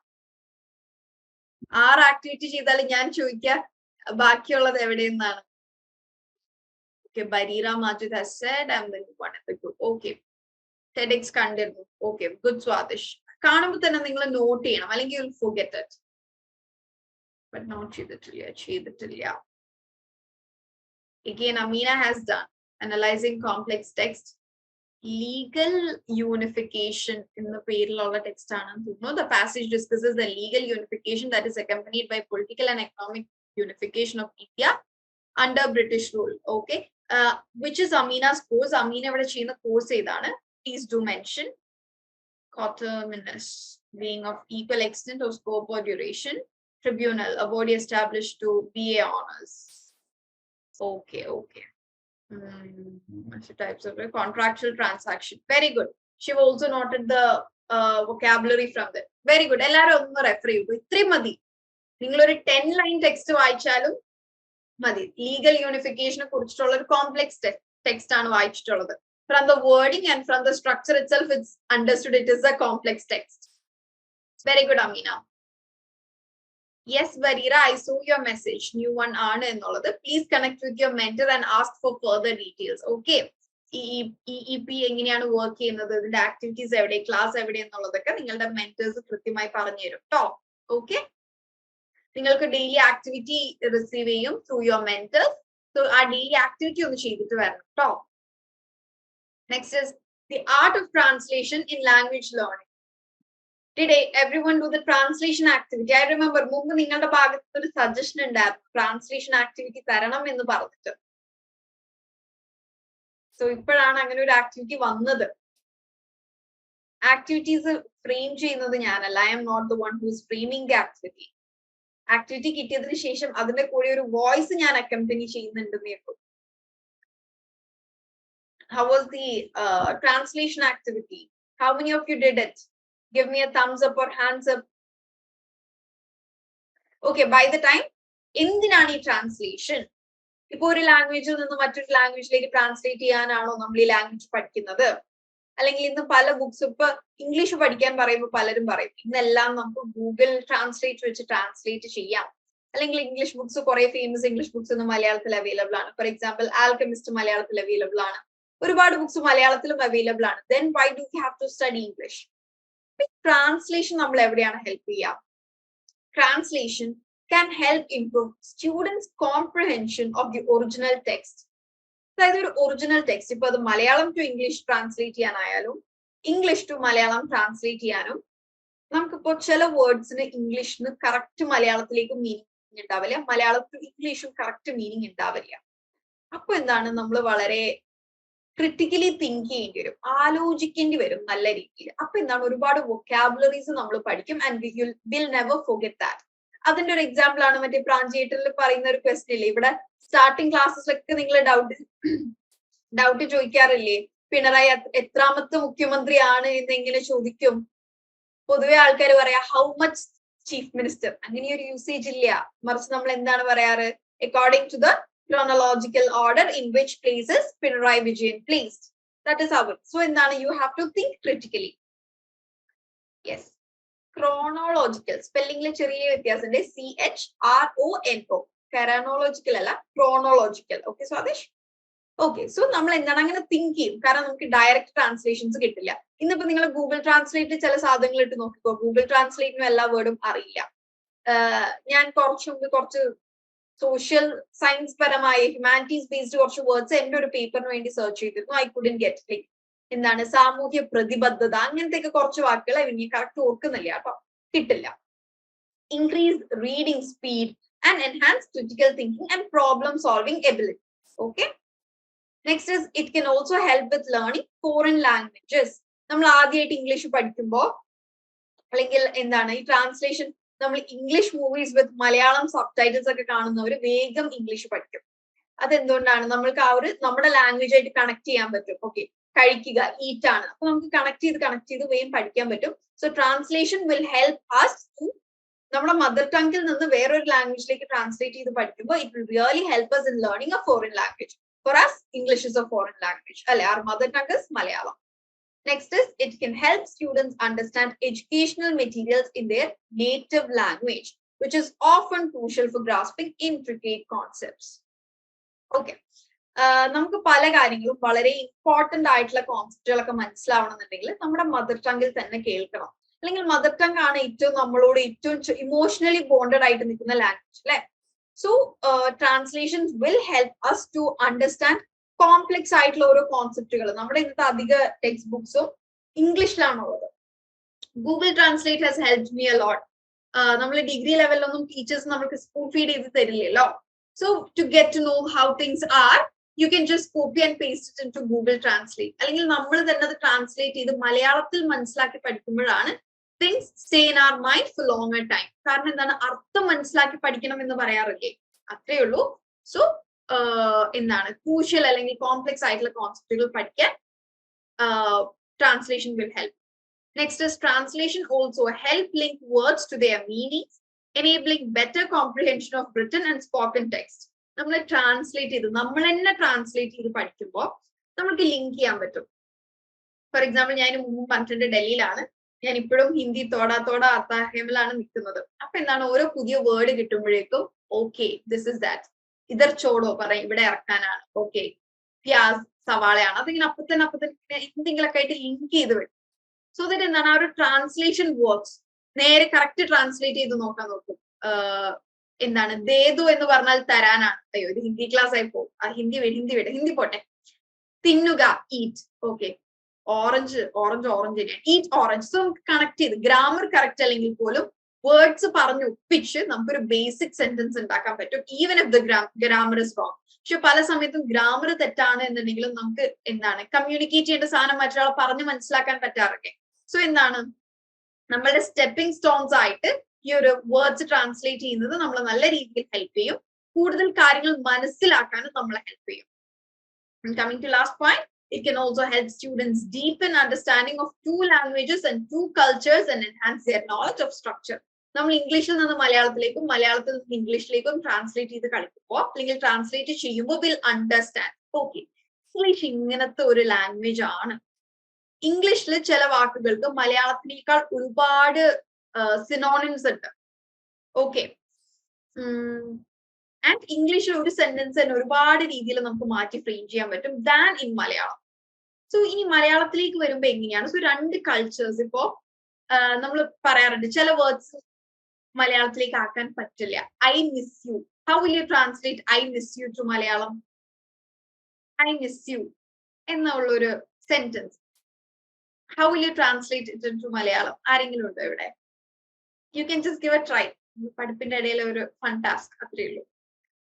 6 ആക്ടിവിറ്റി ചെയ്താലും ഞാൻ ചോദിക്കുക ബാക്കിയുള്ളത് എവിടെയെന്നാണ്. Okay, Barira Majid has said I'm the new one in the group. Okay. TEDx കണ്ടിരുന്നു. Okay, good Swadish. കാണുമ്പോൾ തന്നെ നിങ്ങൾ നോട്ട് ചെയ്യണം, അല്ലെങ്കിൽ you'll forget it. But not ചെയ്തിട്ടില്ല. Again, Amina has done analyzing complex text. Legal unification in the പേരിലുള്ള text ആണെന്ന് തോന്നുന്നു. The passage discusses the legal unification that is accompanied by political and economic unification of India under British rule. Okay. Which is Amina's course. Amina ഇവിടെ ചെയ്യുന്ന course ഏതാണ്? Please do mention. Coterminous, being of equal extent or scope or duration. Tribunal, a body established to BA honors. Okay. Types of contractual transaction. Very good. She also noted the vocabulary from that. Very good. എല്ലാവരും ഒന്ന് refer ചെയ്തു. ഇത്രയും മതി. നിങ്ങളൊരു 10 line text വായിച്ചാലും മതി. Legal യൂണിഫിക്കേഷനെ കുറിച്ചിട്ടുള്ള ഒരു കോംപ്ലക്സ് ടെക്സ്റ്റ് ആണ് വായിച്ചിട്ടുള്ളത്. From the wording and from the structure itself, it's understood it is a complex text. Very good, Amina. Yes, Barira, I saw your message. New one ആണ് എന്നുള്ളത്. Please connect with your mentor and ask for further details. Okay. EEP എങ്ങനെയാണ് work ചെയ്യുന്നത്, ഇതിന്റെ activities എവിടെ, class എവിടെ എന്നുള്ളതൊക്കെ നിങ്ങളുടെ mentors കൃത്യമായി പറഞ്ഞു തരും കേട്ടോ. ഓക്കെ, നിങ്ങൾക്ക് ഡെയിലി ആക്ടിവിറ്റി റിസീവ് ചെയ്യും ത്രൂ യുവർ മെന്റേഴ്സ്. സോ ആ ഡെയിലി ആക്ടിവിറ്റി ഒന്ന് ചെയ്തിട്ട് വരണം കേട്ടോ. Next is the art of translation in language learning. Did everyone do the translation activity? I remember മുമ്പ് നിങ്ങളുടെ ഭാഗത്ത് ഒരു സജഷൻ ഉണ്ടായിരുന്നു, ട്രാൻസ്ലേഷൻ ആക്ടിവിറ്റി തരണം എന്ന് പറഞ്ഞിട്ട്. സോ ഇപ്പോഴാണ് അങ്ങനെ ഒരു ആക്ടിവിറ്റി വന്നത്. ആക്ടിവിറ്റീസ് ഫ്രെയിം ചെയ്യുന്നത് ഞാനല്ല. I'm not the one who is framing the activity. Activity കിട്ടിയതിനു ശേഷം അതിന്റെ കൂടെ ഒരു വോയിസ് ഞാൻ അക്കംപനി ചെയ്യുന്നുണ്ടെന്നേ ഉള്ളൂ. How was the translation activity? How many of you did it? Give me a thumbs up or hands up. Okay, by the time എന്തിനാണ് ഈ translation? ഇപ്പൊ ഒരു ലാംഗ്വേജിൽ നിന്ന് മറ്റൊരു ലാംഗ്വേജിലേക്ക് ട്രാൻസ്ലേറ്റ് ചെയ്യാനാണോ നമ്മൾ ഈ ലാംഗ്വേജ് പഠിക്കുന്നത്? അല്ലെങ്കിൽ ഇന്ന് പല ബുക്സ്, ഇപ്പൊ ഇംഗ്ലീഷ് പഠിക്കാൻ പറയുമ്പോൾ പലരും പറയും ഇന്നെല്ലാം നമുക്ക് ഗൂഗിൾ ട്രാൻസ്ലേറ്റ് വെച്ച് ട്രാൻസ്ലേറ്റ് ചെയ്യാം. അല്ലെങ്കിൽ ഇംഗ്ലീഷ് ബുക്സ്, കുറെ ഫേമസ് ഇംഗ്ലീഷ് ബുക്സ് ഇന്ന് മലയാളത്തിൽ അവൈലബിൾ ആണ്. ഫോർ എക്സാമ്പിൾ ആൽക്കെമിസ്റ്റ് മലയാളത്തിൽ അവൈലബിൾ ആണ്. ഒരുപാട് ബുക്സ് മലയാളത്തിലും അവൈലബിൾ ആണ്. Then why do we have to study English? Translation നമ്മൾ എവിടെയാണ് ഹെൽപ്പ് ചെയ്യുക? Translation can help improve students' comprehension of the original text. അതായത് ഒരു ഒറിജിനൽ ടെക്സ്റ്റ്, ഇപ്പൊ അത് മലയാളം ടു ഇംഗ്ലീഷ് ട്രാൻസ്ലേറ്റ് ചെയ്യാനായാലും ഇംഗ്ലീഷ് ടു മലയാളം ട്രാൻസ്ലേറ്റ് ചെയ്യാനും നമുക്കിപ്പോ ചില വേർഡ്സിന് ഇംഗ്ലീഷിന് കറക്റ്റ് മലയാളത്തിലേക്ക് മീനിങ് ഉണ്ടാവില്ല, മലയാളം ടു ഇംഗ്ലീഷും കറക്റ്റ് മീനിങ് ഉണ്ടാവില്ല. അപ്പൊ എന്താണ്, നമ്മൾ വളരെ ക്രിട്ടിക്കലി തിങ്ക് ചെയ്യേണ്ടി വരും, ആലോചിക്കേണ്ടി വരും നല്ല രീതിയിൽ. അപ്പൊ എന്താണ്, ഒരുപാട് വൊക്കാബുലറീസ് നമ്മൾ പഠിക്കും and will never forget that. അതിന്റെ ഒരു എക്സാമ്പിൾ ആണ് മറ്റേ പ്രാഞ്ചിയേറ്ററിൽ പറയുന്ന ഒരു ക്വസ്റ്റ്യൻ ഇല്ലേ, ഇവിടെ സ്റ്റാർട്ടിംഗ് ക്ലാസ്സസിലൊക്കെ നിങ്ങൾ ഡൗട്ട് ചോദിക്കാറില്ലേ, പിണറായി എത്രാമത്തെ മുഖ്യമന്ത്രിയാണ് എന്ന് എങ്ങനെ ചോദിക്കും? പൊതുവെ ആൾക്കാർ പറയാ ഹൗ മച്ച് ചീഫ് മിനിസ്റ്റർ. അങ്ങനെ ഒരു യൂസേജ് ഇല്ല. മറിച്ച് നമ്മൾ എന്താണ് പറയാറ്, according to the chronological order in which places Pinarayi Vijayan placed. That is how it. So എന്താണ്, you have to think critically. Yes, chronological spelling le ചെറിയ വ്യത്യാസമുണ്ട്. CHRONO, chronological അല്ല, chronological. Okay, Swadesh? Okay, so നമ്മൾ എന്താണ് അങ്ങനെ think ചെയ്യും, കാരണം നമുക്ക് ഡയറക്റ്റ് ട്രാൻസ്ലേഷൻസ് കിട്ടില്ല. ഇന്നിപ്പോ നിങ്ങൾ ഗൂഗിൾ ട്രാൻസ്ലേറ്റ് ചില സാധനങ്ങൾ ഇട്ട് നോക്കിക്കോ, ഗൂഗിൾ ട്രാൻസ്ലേറ്റിനും എല്ലാ വേർഡും അറിയില്ല. ഞാൻ കുറച്ച് സോഷ്യൽ സയൻസ് പരമായ ഹ്യൂമാനിറ്റീസ് ബേസ്ഡ് കുറച്ച് വേർഡ്സ് എന്റെ ഒരു പേപ്പറിന് വേണ്ടി സെർച്ച് ചെയ്തിരുന്നു. ഐ കുഡന്റ് ഗെറ്റ് ലൈക്ക് എന്താണ് സാമൂഹ്യ പ്രതിബദ്ധത, അങ്ങനത്തെ ഒക്കെ കുറച്ച് വാക്കുകൾ എനിക്ക് കറക്റ്റ് ഓർക്കുന്നില്ല കേട്ടോ, കിട്ടില്ല. increase reading speed, and enhance critical thinking and problem solving ability. Okay. Next is it can also help with learning foreign languages. നമ്മൾ ആദ്യമായിട്ട് ഇംഗ്ലീഷ് പഠിക്കുമ്പോൾ അല്ലെങ്കിൽ എന്താണ് ഈ ട്രാൻസ്ലേഷൻ നമ്മൾ ഇംഗ്ലീഷ് മൂവീസ് വിത്ത് മലയാളം സബ് ടൈറ്റിൽസ് ഒക്കെ കാണുന്നവർ വേഗം ഇംഗ്ലീഷ് പഠിക്കും. അതെന്തുകൊണ്ടാണ്? നമ്മൾക്ക് ആ ഒരു നമ്മുടെ ലാംഗ്വേജ് ആയിട്ട് കണക്ട് ചെയ്യാൻ പറ്റും. ഓക്കെ, കഴിക്കുക, ഈറ്റ് ആണ്, അപ്പൊ നമുക്ക് കണക്ട് ചെയ്ത് വേഗം പഠിക്കാൻ പറ്റും. So translation will help us to നമ്മുടെ മദർ ടങ്ങിൽ നിന്ന് വേറൊരു ലാംഗ്വേജിലേക്ക് ട്രാൻസ്ലേറ്റ് ചെയ്ത് പഠിക്കുമ്പോൾ it will really help us in learning a foreign language. For us, English is a foreign language. അല്ലെ, our mother tongue is Malayalam. Next is it can help students understand educational materials in their native language, which is often crucial for grasping intricate concepts. Okay. നമുക്ക് പല കാര്യങ്ങളും വളരെ important ആയിട്ടുള്ള കോൺസെപ്റ്റുകളൊക്കെ മനസ്സിലാവണമെന്നുണ്ടെങ്കിൽ നമ്മുടെ mother ടങ്ങിൽ തന്നെ കേൾക്കണം. അല്ലെങ്കിൽ മദർ ടങ് ആണ് ഏറ്റവും നമ്മളോട് ഏറ്റവും ഇമോഷണലി ബോണ്ടഡ് ആയിട്ട് നിൽക്കുന്ന ലാംഗ്വേജ് അല്ലെ. So translations will help us to understand complex ആയിട്ടുള്ള ഓരോ കോൺസെപ്റ്റുകൾ. നമ്മുടെ ഇന്നത്തെ അധിക ടെക്സ്റ്റ് ബുക്സും ഇംഗ്ലീഷിലാണുള്ളത്. Google translate has help me a lot. നമ്മൾ ഡിഗ്രി ലെവലിലൊന്നും ടീച്ചേഴ്സ് നമുക്ക് സ്പൂൺ ഫീഡ് ചെയ്ത് തരില്ലല്ലോ. So to get to know how things are, you can just copy and paste it into Google Translate. അല്ലെങ്കിൽ നമ്മൾ തന്നെ അത് ട്രാൻസ്ലേറ്റ് ചെയ്ത് മലയാളത്തിൽ മനസ്സിലാക്കി പഠിക്കുമ്പോഴാണ് things stay in our mind for longer time. കാരണം എന്താണ്, അർത്ഥം മനസ്സിലാക്കി പഠിക്കണം എന്ന് പറയാറില്ലേ, അത്രേ ഉള്ളൂ. സോ എന്താണ് ക്രൂഷ്യൽ അല്ലെങ്കിൽ കോംപ്ലക്സ് ആയിട്ടുള്ള കോൺസെപ്റ്റുകൾ പഠിക്കാൻ translation will help. Next is translation also help link words to their meanings, enabling better comprehension of written and spoken text. നമ്മൾ ട്രാൻസ്ലേറ്റ് ചെയ്ത് നമ്മൾ തന്നെ ട്രാൻസ്ലേറ്റ് ചെയ്ത് പഠിക്കുമ്പോൾ നമുക്ക് ലിങ്ക് ചെയ്യാൻ പറ്റും. ഫോർ എക്സാമ്പിൾ, ഞാൻ മുമ്പ് പറഞ്ഞിട്ടുണ്ട് ഡൽഹിയിലാണ്, ഞാൻ ഇപ്പോഴും ഹിന്ദി തോടാ അത്താഹമിലാണ് നിൽക്കുന്നത്. അപ്പൊ എന്താണ്, ഓരോ പുതിയ വേർഡ് കിട്ടുമ്പോഴേക്കും ഓക്കെ ദിസ് ഇസ് ദാറ്റ്, ഇതർ ചോടോ പറയും ഇവിടെ ഇറക്കാനാണ്, ഓക്കെ പ്യാസ് സവാളയാണ്, അതിങ്ങനെ അപ്പത്തന്നെ എന്തെങ്കിലുമൊക്കെ ആയിട്ട് ലിങ്ക് ചെയ്ത് വരും. സോ ദാറ്റ് എന്താണ് ആ ഒരു ട്രാൻസ്ലേഷൻ വർക്ക്സ് നേരെ കറക്റ്റ് ട്രാൻസ്ലേറ്റ് ചെയ്ത് നോക്കും. എന്താണ് ദേതു എന്ന് പറഞ്ഞാൽ തരാനാണ്. അയ്യോ ഇത് ഹിന്ദി ക്ലാസ് ആയി പോകും, ഹിന്ദി പോട്ടെ. തിന്നുക, eat. Okay, orange eat orange. So നമുക്ക് കണക്ട് ചെയ്ത് ഗ്രാമർ കറക്റ്റ് അല്ലെങ്കിൽ പോലും വേർഡ്സ് പറഞ്ഞ് ഒപ്പിച്ച് നമുക്കൊരു ബേസിക് സെന്റൻസ് ഉണ്ടാക്കാൻ പറ്റും, even if the grammar is wrong. പക്ഷെ പല സമയത്തും ഗ്രാമർ തെറ്റാണ് എന്നുണ്ടെങ്കിലും നമുക്ക് എന്താണ് കമ്മ്യൂണിക്കേറ്റ് ചെയ്യേണ്ട സാധനം മറ്റൊരാളെ പറഞ്ഞ് മനസ്സിലാക്കാൻ പറ്റാറൊക്കെ. സോ എന്താണ് നമ്മളുടെ സ്റ്റെപ്പിംഗ് സ്റ്റോൺസ് ആയിട്ട് ഈ ഒരു വേർഡ്സ് ട്രാൻസ്ലേറ്റ് ചെയ്യുന്നത് നമ്മളെ നല്ല രീതിയിൽ ഹെൽപ്പ് ചെയ്യും, കൂടുതൽ കാര്യങ്ങൾ മനസ്സിലാക്കാനും നമ്മളെ ഹെൽപ്പ് ചെയ്യും. Coming to last point, it can also help students deepen understanding of two languages and two cultures and enhance their knowledge of structure. നമ്മൾ ഇംഗ്ലീഷിൽ നിന്ന് മലയാളത്തിലേക്കും മലയാളത്തിൽ നിന്ന് ഇംഗ്ലീഷിലേക്കും ട്രാൻസ്ലേറ്റ് ചെയ്ത് കളിക്കുമ്പോൾ അല്ലെങ്കിൽ ട്രാൻസ്ലേറ്റ് ചെയ്യുമ്പോൾ വിൽ അണ്ടർസ്റ്റാൻഡ് ഓക്കെ ഇംഗ്ലീഷ് ഇങ്ങനത്തെ ഒരു ലാംഗ്വേജ് ആണ്. ഇംഗ്ലീഷിൽ ചില വാക്കുകൾക്ക് മലയാളത്തിനേക്കാൾ ഒരുപാട് സിനോണിംസ് ഉണ്ട്. ഓക്കെ, ആൻഡ് ഇംഗ്ലീഷിൽ ഒരു സെന്റൻസ് തന്നെ ഒരുപാട് രീതിയിൽ നമുക്ക് മാറ്റി ഫ്രെയിം ചെയ്യാൻ പറ്റും ദാൻ ഇൻ മലയാളം. സോ ഇനി മലയാളത്തിലേക്ക് വരുമ്പോ എങ്ങനെയാണ്? സോ രണ്ട് കൾച്ചേഴ്സ് ഇപ്പോ നമ്മൾ പറയാറുണ്ട് ചില വേർഡ്സ് മലയാളത്തിലേക്ക് ആക്കാൻ പറ്റില്ല. I miss you, how will you translate I miss you to Malayalam? I miss you എന്നുള്ളൊരു sentence how will you translate it to Malayalam? ആരെങ്കിലും ഉണ്ടോ ഇവിടെ? You can just give a try. പഠിപ്പിന്റെ ഇടയിലെ ഒരു ഫൺ ടാസ്ക്, അത്രേ ഉള്ളൂ.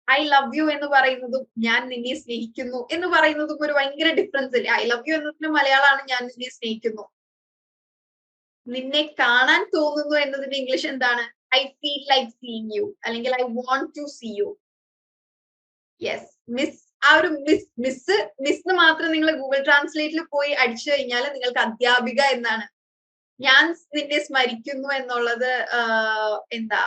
ഐ ലവ് യു എന്ന് പറയുന്നതും ഞാൻ നിന്നെ സ്നേഹിക്കുന്നു എന്ന് പറയുന്നതും ഒരു ഭയങ്കര ഡിഫറൻസ് അല്ലേ? ഐ ലവ് യു എന്നതിന് മലയാളമാണ് ഞാൻ നിന്നെ സ്നേഹിക്കുന്നു. നിന്നെ കാണാൻ തോന്നുന്നു എന്നതിന്റെ ഇംഗ്ലീഷ് എന്താണ്? I feel like seeing you, അല്ലെങ്കിൽ I want to see you. Yes, miss. ആ ഒരു മിസ് മാത്രം നിങ്ങൾ ഗൂഗിൾ ട്രാൻസ്ലേറ്റിൽ പോയി അടിച്ചു കഴിഞ്ഞാൽ നിങ്ങൾക്ക് അധ്യാപിക എന്നാണ്. ഞാൻ നിന്നെ സ്മരിക്കുന്നു എന്നുള്ളത് എന്താ?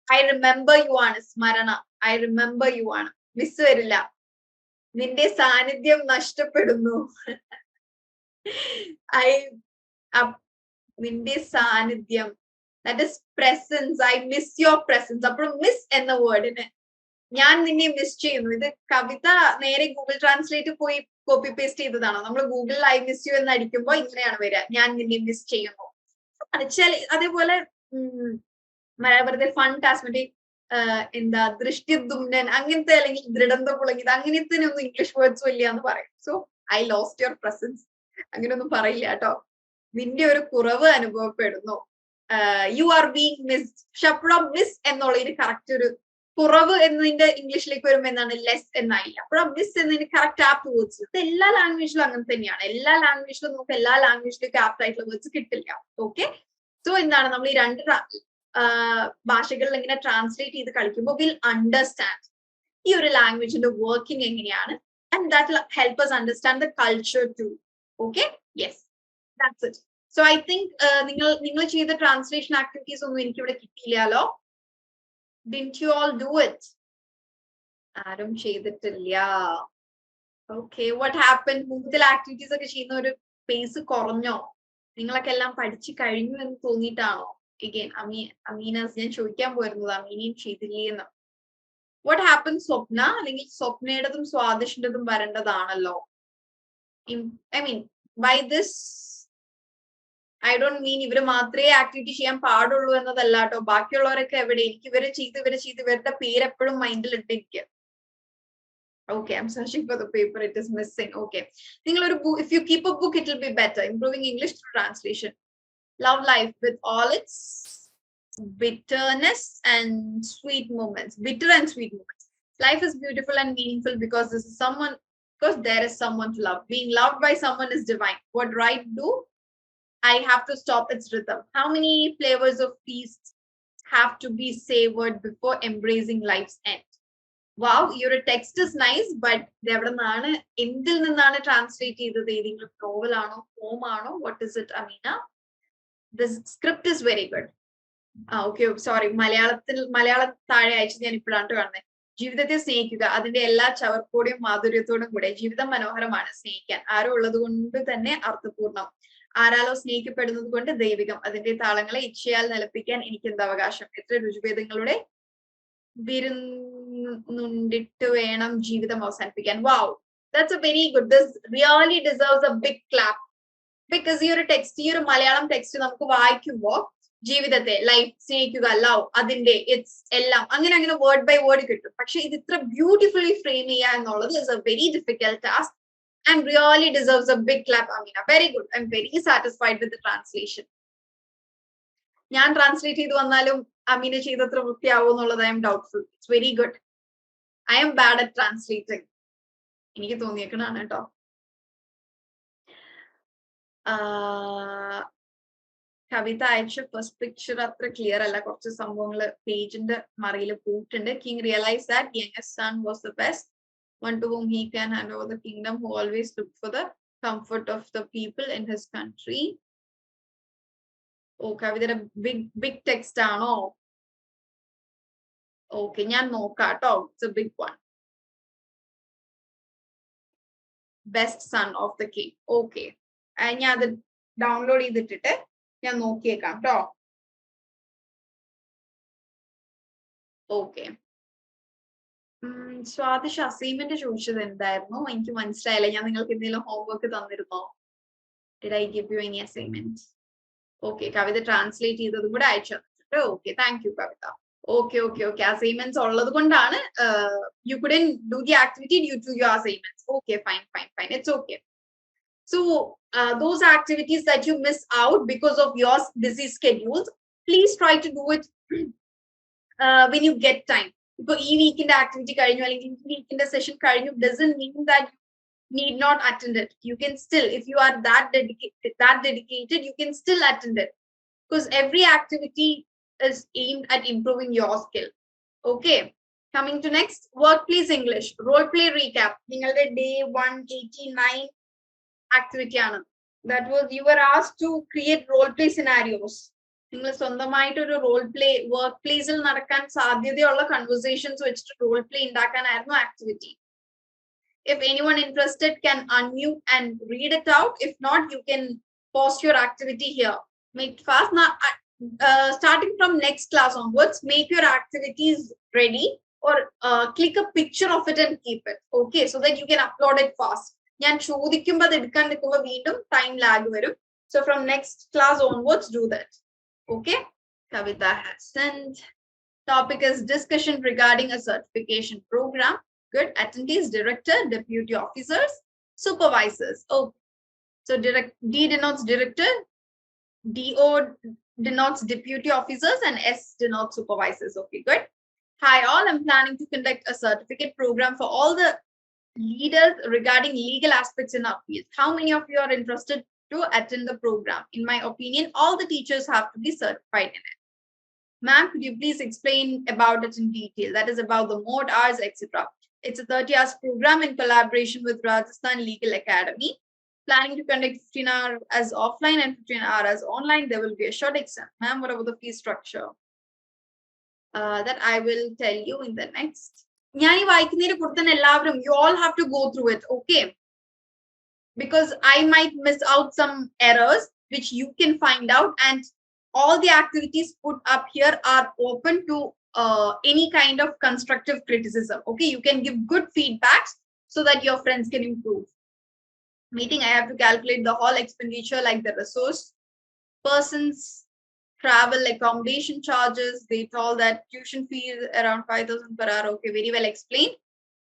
ഐ റിമെമ്പർ യു ആണ് സ്മരണ. ഐ റിമെമ്പർ യു ആണ്, മിസ് വരില്ല. നിന്റെ സാന്നിധ്യം നഷ്ടപ്പെടുന്നു. നിന്റെ സാന്നിധ്യം, that is presence. I miss your presence. അപ്പോൾ മിസ് എന്ന വേർഡിന് ഞാൻ നിന്നെ മിസ് ചെയ്യുന്നു. ഇത് കവിത നേരെ ഗൂഗിൾ ട്രാൻസ്ലേറ്റ് പോയി കോപ്പി പേസ്റ്റ് ചെയ്തതാണോ? നമ്മൾ ഗൂഗിളിൽ ഐ മിസ് യു എന്ന് അടിക്കുമ്പോൾ ഇങ്ങനെയാണ് വരിക, ഞാൻ നിന്നെ മിസ് ചെയ്യുന്നു. അതേപോലെ വെറുതെ ഫൺ ടാസ്മറ്റി എന്താ ദൃഷ്ടിദുമ്നൻ അങ്ങനത്തെ, അല്ലെങ്കിൽ ദൃഢന്ത പുളങ്ങിത് അങ്ങനത്തെ ഒന്നും ഇംഗ്ലീഷ് വേർഡ്സും ഇല്ല എന്ന് പറയും. So I lost your presence അങ്ങനെയൊന്നും പറയില്ല കേട്ടോ. നിന്റെ ഒരു കുറവ് അനുഭവപ്പെടുന്നു. You are being missed. Shapra miss എന്നുള്ളതിന് കറക്റ്റ് ഒരു കുറവ് എന്നതിന്റെ ഇംഗ്ലീഷിലേക്ക് വരുമ്പോൾ എന്താണ് ലെസ് എന്നായില്ല. അപ്പോഴാ മിസ് എന്നതിന് കറക്റ്റ് ആപ്റ്റ് വേർഡ്സ്. ഇത് എല്ലാ ലാംഗ്വേജിലും അങ്ങനെ തന്നെയാണ്. എല്ലാ ലാംഗ്വേജിലും നമുക്ക് എല്ലാ ലാംഗ്വേജിലേക്ക് ആപ്റ്റ് ആയിട്ടുള്ള വേർഡ്സ് കിട്ടില്ല. ഓക്കെ, സോ എന്താണ് നമ്മൾ ഈ രണ്ട് ഭാഷകളിൽ ഇങ്ങനെ ട്രാൻസ്ലേറ്റ് ചെയ്ത് കളിക്കുമ്പോൾ വിൽ അണ്ടർസ്റ്റാൻഡ് ഈ ഒരു ലാംഗ്വേജിന്റെ വർക്കിംഗ് എങ്ങനെയാണ്. And that will help us understand the culture too. Okay, yes, that's it. So I think നിങ്ങൾ ചെയ്ത ട്രാൻസ്ലേഷൻ ആക്ടിവിറ്റീസ് ഒന്നും എനിക്ക് ഇവിടെ കിട്ടിയില്ലല്ലോ. Didn't you all do it? ആരും ചെയ്തിട്ടില്ല. Okay, what happen? കൂടുതൽ ആക്ടിവിറ്റീസ് ഒക്കെ ചെയ്യുന്ന ഒരു പേസ് കുറഞ്ഞോ? നിങ്ങളൊക്കെ എല്ലാം പഠിച്ചു കഴിഞ്ഞു എന്ന് തോന്നിയിട്ടാണോ? Again, അമീനാസ് ഞാൻ ചോദിക്കാൻ പോയിരുന്നത് അമീനയും ചെയ്തില്ലേന്ന്. What happen Swapna? അല്ലെങ്കിൽ സ്വപ്നയുടേതും സ്വാദിഷിന്റെതും വരേണ്ടതാണല്ലോ. I mean by this I don't mean ഇവര് മാത്രമേ ആക്ടിവിറ്റി ചെയ്യാൻ പാടുള്ളൂ എന്നതല്ല കേട്ടോ. ബാക്കിയുള്ളവരൊക്കെ എവിടെ? എനിക്ക് ഇവരെ ചെയ്ത് ഇവരുടെ പേര് എപ്പോഴും മൈൻഡിൽ ഇട്ടിരിക്കുക. Okay, I'm searching for the paper. It is missing. Okay. If you keep a book, it will be better. Improving English through translation. Love life with all its bitterness and sweet moments. Bitter and sweet moments. Life is beautiful and meaningful because there is someone to love. Being loved by someone is divine. What right do? I have to stop its rhythm. How many flavors of peace have to be savored before embracing life's end? Wow, your text is nice, but endil ninnaanu translate cheythathu? Edingalum novel aano, poem aano? What is it, Amina? The script is very good. Okay, sorry, Malayalam താഴെ അയച്ചു ഞാൻ ഇപ്പോഴാണ് കാണുന്നത്. ജീവിതത്തെ സ്നേഹിക്കുക, അതിന്റെ എല്ലാ ചവർപ്പോടെയും മാധുര്യത്തോടും കൂടെ. ജീവിതം മനോഹരമാണ്, സ്നേഹിക്കാൻ ആരോ ഉള്ളത് കൊണ്ട് തന്നെ അർത്ഥപൂർണം. ആരാലോ സ്നേഹിക്കപ്പെടുന്നത് കൊണ്ട് ദൈവികം. അതിന്റെ താളങ്ങളെ ഇച്ഛയാൽ നിലപ്പിക്കാൻ എനിക്ക് എന്ത് അവകാശം. എത്ര രുചിഭേദങ്ങളുടെ വിരുന്നുണ്ടിട്ട് വേണം ജീവിതം അവസാനിപ്പിക്കാൻ. വാവ്, that's a very good. This really deserves a big clap because ഈ ഒരു ടെക്സ്റ്റ്, ഈ ഒരു മലയാളം ടെക്സ്റ്റ് നമുക്ക് വായിക്കുമ്പോൾ ജീവിതത്തെ, ലൈഫ്, സ്നേഹിക്കുക, ലവ്, അതിന്റെ ഇറ്റ്സ് എല്ലാം അങ്ങനെ വേർഡ് ബൈ വേർഡ് കിട്ടും. പക്ഷെ ഇത് ഇത്ര ബ്യൂട്ടിഫുള്ളി ഫ്രെയിം ചെയ്യുക എന്നുള്ളത് is a very difficult task and really deserves a big clap, Amina. Very good. I'm very satisfied with the translation. ഞാൻ ട്രാൻസ്ലേറ്റ് ചെയ്ത് വന്നാലും അമീന ചെയ്തത്ര വൃത്തിയാവോ എന്നുള്ളത് I M doubtful. It's very good. I M bad at translating. എനിക്ക് തോന്നിയേക്കണാണ് കേട്ടോ. കവിത അയച്ച first picture അത്ര clear അല്ല. കുറച്ച് സംഭവങ്ങൾ പേജിന്റെ മറിയിൽ പോയിട്ടുണ്ട്. King realise that youngest son was the best one to whom he can hand over the kingdom, who always looked for the comfort of the people in his country. Oh, Kavita, big text ആണോ? Okay, ഞാൻ നോക്കാം ട്ടോ. It's a big one. Best son of the king. Okay, ഞാൻ അത് download ചെയ്തിട്ടിട്ട് ഞാൻ നോക്കിയേക്കാം ട്ടോ. Okay. Swadish assignment ചോദിച്ചത് എന്തായിരുന്നു? എനിക്ക് മനസ്സിലായില്ല. ഞാൻ നിങ്ങൾക്ക് എന്തെങ്കിലും ഹോംവർക്ക് തന്നിരുന്നോ? Did I give you any assignment? Okay, കവിത ട്രാൻസ്ലേറ്റ് ചെയ്തതും കൂടെ അയച്ചു തന്നിട്ടുണ്ട്. Okay, thank you, Kavitha. Okay. Assignments ഉള്ളത് കൊണ്ടാണ് you couldn't do the activity due to your assignments. Okay, fine. It's okay. So those activities that you miss out because of your busy schedules, please try to do it when you get time. ഇപ്പൊ ഈ വീക്കിന്റെ activity കഴിഞ്ഞു അല്ലെങ്കിൽ ഈ വീക്കിന്റെ session കഴിഞ്ഞു doesn't mean that you need not attend it. You can still, if you are that dedicated, you can still attend it because every activity is aimed at improving your skill. Okay, coming to next, workplace English role play recap. നിങ്ങളുടെ day 189 activity ആണ്. That was, you were asked to create role play scenarios. നിങ്ങൾ സ്വന്തമായിട്ട് ഒരു role play work പ്ലേസിൽ നടക്കാൻ സാധ്യതയുള്ള conversations വെച്ചിട്ട് role play ഉണ്ടാക്കാനായിരുന്നു activity. If anyone interested can unmute and read it out. If not, you can post your activity here. Make it fast. Now, starting from next class onwards, make your activities ready or click a picture of it and keep it. Okay, so that you can upload it fast. ഞാൻ ചോദിക്കുമ്പോൾ അത് എടുക്കാൻ നിൽക്കുമ്പോൾ വീണ്ടും time lag വരും. So from next class onwards, do that. Okay, Kavita has sent. Topic is discussion regarding a certification program. Good. Attendees, director, deputy officers, supervisors. Oh, so D denotes director, DO denotes deputy officers and S denotes supervisors. Okay, good. Hi all, I'm planning to conduct a certificate program for all the leaders regarding legal aspects in our field. How many of you are interested to attend the program? In my opinion, all the teachers have to be certified in it. Ma'am, could you please explain about it in detail? That is about the mode, hours, etc. It's a 30 hours program in collaboration with Rajasthan Legal Academy. Planning to conduct 15 hours as offline and 15 hours as online. There will be a short exam. Ma'am, what about the fee structure? That I will tell you in the next. You all have to go through it, okay? Because I might miss out some errors which you can find out, and all the activities put up here are open to any kind of constructive criticism. Okay, you can give good feedbacks so that your friends can improve. Meeting, I have to calculate the whole expenditure like the resource, persons, travel, accommodation charges. They told that tuition fee is around 5,000 per hour. Okay, very well explained.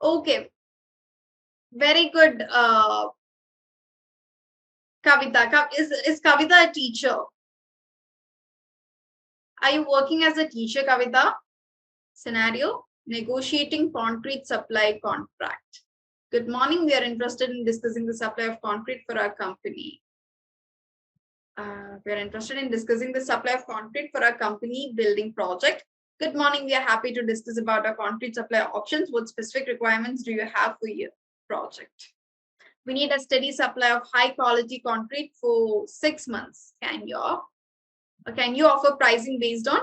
Okay, very good. Kavita, is Kavita a teacher? Are you working as a teacher, Kavita? Scenario, negotiating concrete supply contract. Good morning. We are interested in discussing the supply of concrete for our company. We are interested in discussing the supply of concrete for our company building project. Good morning. We are happy to discuss about our concrete supply options. What specific requirements do you have for your project? We need a steady supply of high quality concrete for 6 months. Can you offer pricing based on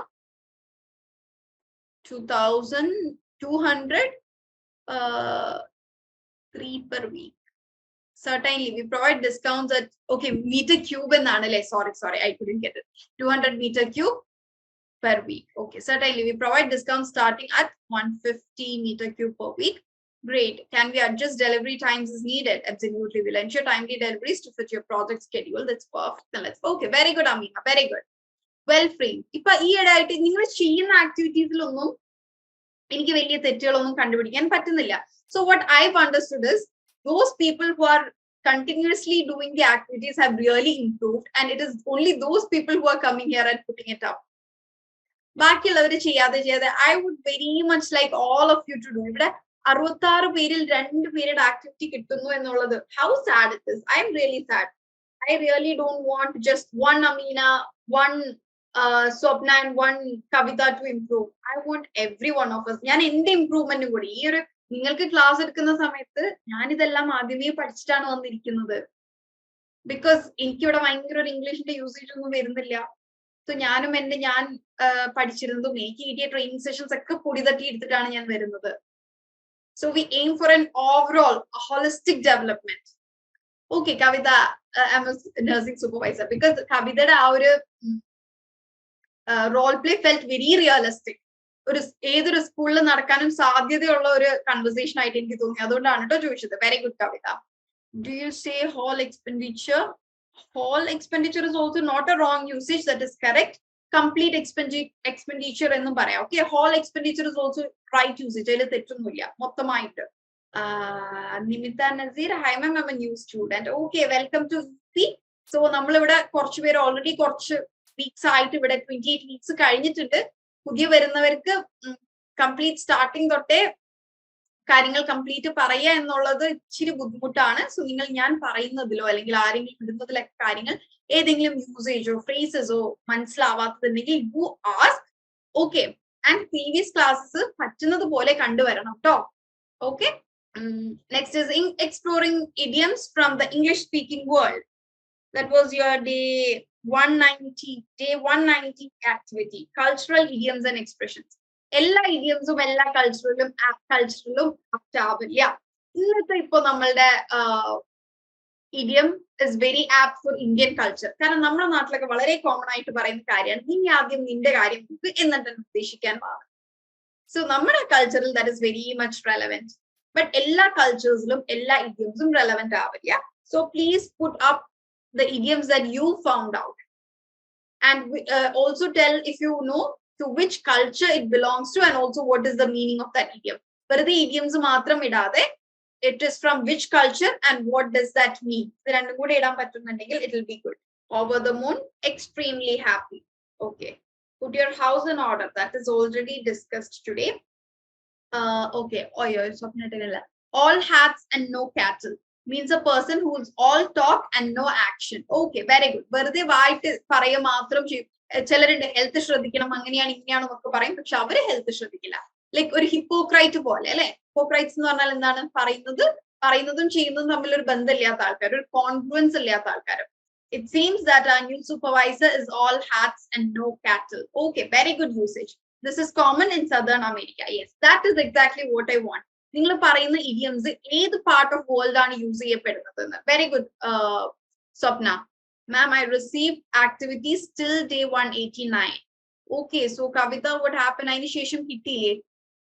2,200 3 per week? Certainly, we provide discounts at, okay, meter cube and sorry, I couldn't get it. 200 meter cube per week. Okay, certainly, we provide discounts starting at 150 meter cube per week. Great. Can we adjust delivery times as needed? Absolutely. We'll ensure timely deliveries to fit your project schedule. That's perfect. Then let's, okay, very good, Amina. Very good. Well framed. ഇപ്പൊ ഈ ഇടയായിട്ട് നിങ്ങൾ ചെയ്യുന്ന ആക്ടിവിറ്റീസിലൊന്നും എനിക്ക് വലിയ തെറ്റുകളൊന്നും കണ്ടുപിടിക്കാൻ പറ്റുന്നില്ല. So what I've understood is those people who are continuously doing the activities have really improved, and it is only those people who are coming here and putting it up. ബാക്കിയുള്ളവര് ചെയ്യാതെ I would very much like all of you to do. ഇവിടെ 66 പേരിൽ 2 പേരുടെ activity കിട്ടുന്നു എന്നുള്ളത്, how sad it is. I'm really sad. I really don't want just one Amina, one Swapna and one Kavita to improve. I want every one of us. ഞാൻ എന്റെ ഇംപ്രൂവ്മെന്റും കൂടി ഈ ഒരു നിങ്ങൾക്ക് ക്ലാസ് എടുക്കുന്ന സമയത്ത് ഞാൻ ഇതെല്ലാം ആദ്യമേ പഠിച്ചിട്ടാണ് വന്നിരിക്കുന്നത്. ബിക്കോസ് എനിക്കിവിടെ ഭയങ്കര ഒരു ഇംഗ്ലീഷിന്റെ യൂസേജ് ഒന്നും വരുന്നില്ല. സോ ഞാനും ഞാൻ പഠിച്ചിരുന്നതും എനിക്ക് കിട്ടിയ ട്രെയിനിങ് സെഷൻസ് ഒക്കെ പൊടി തട്ടി എടുത്തിട്ടാണ് ഞാൻ വരുന്നത്. So we aim four an overall holistic development. Okay, Kavita, I'm a nursing supervisor because Kavitയുടെ ആ ഒരു role play felt very realistic. ഒരു ഏതൊരു സ്കൂളിൽ നടക്കാനും സാധ്യതയുള്ള ഒരു കൺവെർസേഷൻ ആയിട്ട് എനിക്ക് തോന്നി. അതുകൊണ്ടാണ് കേട്ടോ ചോദിച്ചത്. Very good Kavita. Do you say whole expenditure? Whole expenditure is also not a wrong usage. That is correct. Complete expenditure എന്നും പറയാം. Okay, whole expenditure is also right usage. അതിൽ തെറ്റൊന്നുമില്ല. മൊത്തമായിട്ട്. Nimitha Nazeer, hi ma'am, I'm a new student. Okay, welcome to C. So നമ്മളിവിടെ കുറച്ച് പേര് already കുറച്ച് weeks ആയിട്ട് ഇവിടെ 28 വീക്സ് കഴിഞ്ഞിട്ടുണ്ട്. പുതിയ വരുന്നവർക്ക് കംപ്ലീറ്റ് സ്റ്റാർട്ടിങ് തൊട്ടേ കാര്യങ്ങൾ കംപ്ലീറ്റ് പറയുക എന്നുള്ളത് ഇച്ചിരി ബുദ്ധിമുട്ടാണ്. സോ നിങ്ങൾ ഞാൻ പറയുന്നതിലോ അല്ലെങ്കിൽ ആരെങ്കിലും ഇടുന്നതിലൊക്കെ കാര്യങ്ങൾ ഏതെങ്കിലും യൂസേജോ ഫ്രേസസോ മനസ്സിലാവാത്തതുണ്ടെങ്കിൽ you ask. Okay, and previous classes പറ്റുന്നത് പോലെ കണ്ടുവരണം കേട്ടോ. Okay, next is exploring idioms from the English speaking world. That was your day 190 activity. Cultural idioms and expressions. എല്ലാ ഇഡിയംസും എല്ലാ കൾച്ചറിലും ആപ്റ്റ് ആവില്ല. ഇന്നത്തെ ഇപ്പൊ നമ്മളുടെ idiom is very apt for Indian culture. കാരണം നമ്മുടെ നാട്ടിലൊക്കെ വളരെ കോമൺ ആയിട്ട് പറയുന്ന കാര്യമാണ് നീ ആദ്യം നിന്റെ കാര്യം നോക്ക് എന്നിട്ട് ഉദ്ദേശിക്കാൻ പാടില്ല. സോ നമ്മുടെ കൾച്ചറിൽ that is very much relevant. But എല്ലാ കൾച്ചേഴ്സിലും എല്ലാ ഇഡിയംസും റെലവെന്റ് ആവില്ല. So please put up the idioms that you found out, and also tell if you know to which culture it belongs to, and also what is the meaning of that idiom. Verude idioms matram idade it is from which culture and what does that mean. Idu rendum kude idan pattunnundengil it will be good. Over the moon, extremely happy. Okay. Put your house in order. That is already discussed today. Okay. Oh, yeah. All hats and no cattle means a person who is all talk and no action. Okay, very good. വെറുതെ വായിട്ട് പറയുക മാത്രം ചെയ്യും. ചിലരുണ്ട് health ശ്രദ്ധിക്കണം അങ്ങനെയാണ് ഇങ്ങനെയാണെന്നൊക്കെ പറയും, പക്ഷെ അവര് ഹെൽത്ത് ശ്രദ്ധിക്കില്ല. ലൈക്ക് ഒരു ഹിപ്പോക്രൈറ്റ് പോലെ അല്ലെ. ഹിപ്പോക്രൈറ്റ്സ് എന്ന് പറഞ്ഞാൽ എന്താണ്? പറയുന്നതും ചെയ്യുന്നതും തമ്മിൽ ഒരു ബന്ധമില്ലാത്ത ആൾക്കാർ, ഒരു കോൺഫിഡൻസ് ഇല്ലാത്ത ആൾക്കാർ. It seems that our new supervisor is all hats and no cattle. Okay, very good usage. This is common in Southern America. Yes, that is exactly what I want. നിങ്ങൾ പറയുന്ന ഇഡിയംസ് ഏത് part of world ആണ് use ചെയ്യപ്പെടുന്നത്? Very good Swapna. Ma'am, I receive activities till day 189. Okay, so Kavitha what happen? അതിന് ശേഷം കിട്ടിയില്ലേ?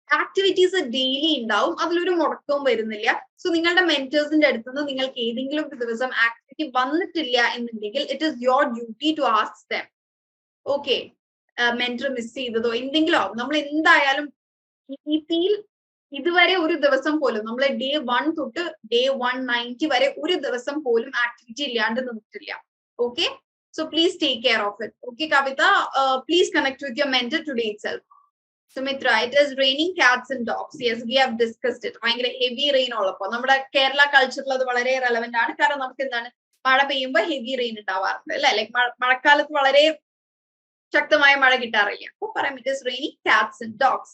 Activities daily ഉണ്ടാവും, അതിലൊരു മുടക്കവും വരുന്നില്ല. സോ നിങ്ങളുടെ മെന്റേഴ്സിന്റെ അടുത്ത് നിന്ന് നിങ്ങൾക്ക് ഏതെങ്കിലും ഒരു ദിവസം ആക്ടിവിറ്റി വന്നിട്ടില്ല എന്നുണ്ടെങ്കിൽ it is your duty to ask them. Okay, mentor miss ചെയ്തതോ എന്തെങ്കിലും ആവും. നമ്മൾ എന്തായാലും ഇപിയിൽ ഇതുവരെ ഒരു ദിവസം പോലും നമ്മൾ ഡേ 1 തൊട്ട് ഡേ 190 വരെ ഒരു ദിവസം പോലും ആക്ടിവിറ്റി ഇല്ലാണ്ട് നിന്നിട്ടില്ല. Okay, so please take care of it. Okay Kavitha, please connect with your mentor today itself. Sumitra, it is raining cats and dogs. Yes, we have discussed it. ഭയങ്കര heavy rain ഉള്ളപ്പോ നമ്മുടെ കേരള കൾച്ചറിൽ അത് വളരെ relevant ആണ്. കാരണം നമുക്ക് എന്താണ്, മഴ പെയ്യുമ്പോൾ ഹെവി റെയിൻ ഉണ്ടാവാറുണ്ട് അല്ലെ. ലൈക് മഴക്കാലത്ത് വളരെ ശക്തമായ മഴ കിട്ടാറില്ല. അപ്പൊ പറയാം it is raining cats and dogs.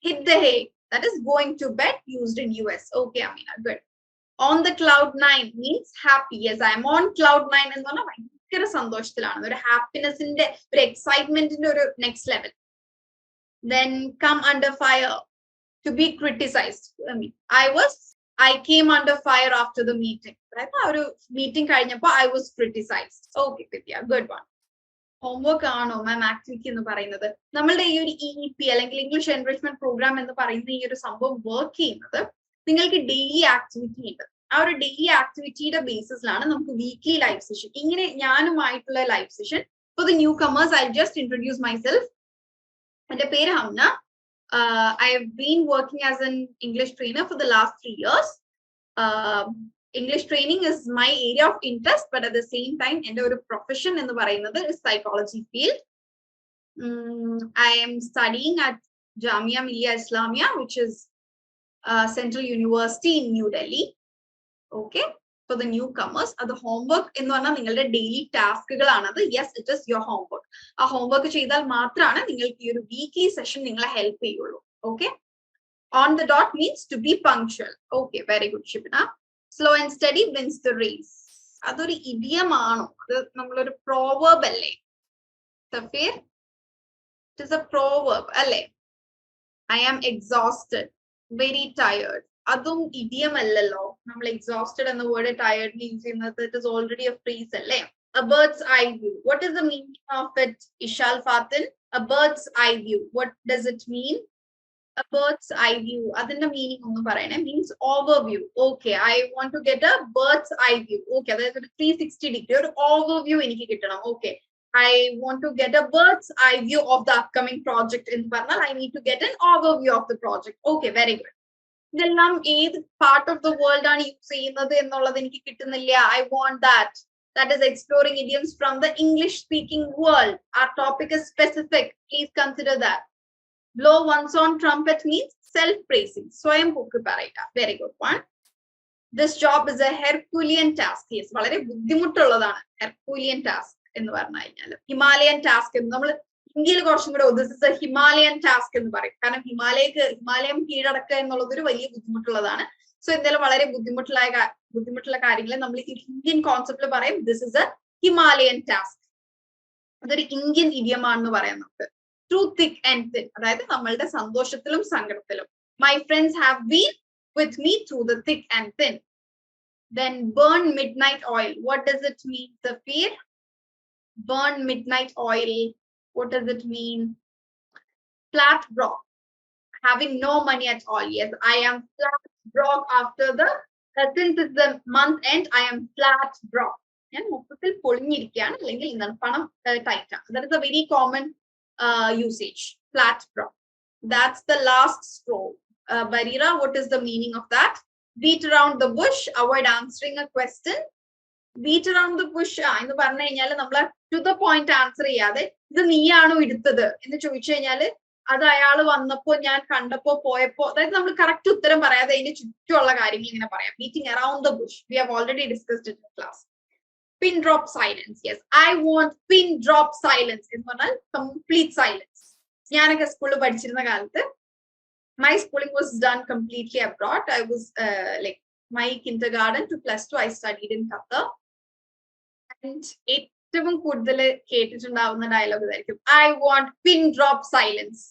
Hit the hay. That is going to bed, used in US. Okay, Amina, good. On the cloud 9 means happy. Yes, I am on cloud 9 എന്ന് പറഞ്ഞാൽ ഭയങ്കര സന്തോഷത്തിലാണ്, ഒരു ഹാപ്പിനെസിന്റെ ഒരു എക്സൈറ്റ്മെന്റിന്റെ ഒരു next level. Then come under fire, to be criticized. I came under fire after the meeting. Right? ഒരു meeting കഴിഞ്ഞപ്പോ I was criticized. Okay, Vidya, good one. Homework ആണോ മാം ആക്ടിവിറ്റി എന്ന് പറയുന്നത്? നമ്മളുടെ ഈ ഒരു EEP അല്ലെങ്കിൽ ഇംഗ്ലീഷ് എൻറിച്ച്മെന്റ് പ്രോഗ്രാം എന്ന് പറയുന്ന ഈ ഒരു സംഭവം വർക്ക് ചെയ്യുന്നത് നിങ്ങൾക്ക് ഡെയിലി ആക്ടിവിറ്റി ഉണ്ട്. ആ ഒരു ഡെയിലി ആക്ടിവിറ്റിയുടെ ബേസിസിലാണ് നമുക്ക് വീക്ക്ലി ലൈവ് സെഷൻ. ഇങ്ങനെ ഞാനുമായിട്ടുള്ള live session. For the newcomers I just introduce myself. എന്റെ പേര് Hamna. I have been working as an English trainer for the last 3 years. English training is my area of interest, but at the same time, ende oru profession ennu parayunnathu is psychology field. I am studying at Jamia Millia Islamia, which is Central University in New Delhi. Okay, for the newcomers, the homework ennu പറഞ്ഞാൽ നിങ്ങളുടെ daily ടാസ്കുകളാണത്. Yes, it is your homework. ആ homework ചെയ്താൽ മാത്രമാണ് നിങ്ങൾക്ക് ഈ ഒരു weekly session നിങ്ങളെ ഹെൽപ്പ് ചെയ്യുള്ളൂ. Okay, on the dot means to be punctual. Okay, very good, Shibna. Slow and steady wins the race. അതൊരു ഇഡിയം ആണോ? അത് നമ്മളൊരു പ്രോവർബ് അല്ലേ Safeer? It is A proverb അല്ലേ? I am exhausted, very tired. അതും idiom അല്ലല്ലോ. നമ്മൾ എക്സോസ്റ്റഡ് എന്ന വേർഡ് ടയർഡ് യൂസ് ചെയ്യുന്നത് it is already A phrase അല്ലേ? A bird's eye view. What is the meaning of it, Ishal Fatin? A bird's eye view. What does it mean? A bird's eye view. അതിന്റെ meaning ഒന്ന് പറയണേ. Means overview. Okay, I want to get a bird's eye view. Okay, അതായത് ഒരു 360 degree ഒരു overview എനിക്ക് കിട്ടണം. Okay, I want to get a bird's eye view of the upcoming project എന്ന് പറഞ്ഞാൽ I need to get an overview of the project. Okay, very good. ഇതെല്ലാം ഏത് part of the world ആണ് use ചെയ്യുന്നത് എന്നുള്ളത് എനിക്ക് കിട്ടുന്നില്ല. I want that. That is exploring idioms from the English speaking world. Our topic is specific. Please consider that. Blow one's own trumpet means self-praising. സ്വയം പൊക്കി പറയുക. Very good one. This job is a Herculean task. Yes, വളരെ ബുദ്ധിമുട്ടുള്ളതാണ് Herculean task എന്ന് പറഞ്ഞു കഴിഞ്ഞാൽ. Himalayan task എന്ന് നമ്മൾ ഇന്ത്യയിൽ കുറച്ചും കൂടെ this is a Himalayan task എന്ന് പറയും. കാരണം ഹിമാലയം കീഴടക്കുക എന്നുള്ളത് ഒരു വലിയ ബുദ്ധിമുട്ടുള്ളതാണ്. സോ എന്തായാലും വളരെ ബുദ്ധിമുട്ടുള്ള കാര്യങ്ങൾ നമ്മൾ ഇന്ത്യൻ കോൺസെപ്റ്റിൽ പറയും this is a Himalayan task. അതൊരു ഇന്ത്യൻ ഇഡിയമാണെന്ന് പറയാം നമുക്ക്. ത്രൂ തിക് ആൻഡ് തിൻ, അതായത് നമ്മളുടെ സന്തോഷത്തിലും സങ്കടത്തിലും. My friends have been with me through the thick and thin. Then burn midnight oil. What does it mean, Safir? Burn midnight oil. What does it mean? Flat broke. Having no money at all. Yes, I am flat broke after the since it's the month end. I am flat broke. ഞാൻ മൊത്തത്തിൽ പൊളിഞ്ഞിരിക്കുകയാണ്, അല്ലെങ്കിൽ എന്താണ് പണം tight ആണ്. That is a very common usage. Flat broke. That's the last straw. Barira, what is the meaning of that? Beat around the bush. Avoid answering a question. Beat around the Bush എന്ന് പറഞ്ഞു കഴിഞ്ഞാൽ നമ്മൾ to the point answer ചെയ്യാതെ ഇത് നീയാണോ എടുത്തത് എന്ന് ചോദിച്ചു കഴിഞ്ഞാൽ അത് അയാൾ വന്നപ്പോ ഞാൻ കണ്ടപ്പോ പോയപ്പോ, അതായത് നമ്മൾ കറക്റ്റ് ഉത്തരം പറയാതെ അതിന്റെ ചുറ്റുമുള്ള കാര്യങ്ങൾ ഇങ്ങനെ പറയാം. Beating around the bush we have already discussed in class. Pin drop silence, yes I want pin drop silence എന്ന് പറഞ്ഞാൽ കംപ്ലീറ്റ് സൈലൻസ്. ഞാനൊക്കെ സ്കൂളിൽ പഠിച്ചിരുന്ന കാലത്ത് my schooling was done completely abroad. I was like my kindergarten to +2 I studied in Qatar. And ഏറ്റവും കൂടുതൽ കേട്ടിട്ടുണ്ടാവുന്ന dialogue ഇതായിരിക്കും, I want pin drop silence.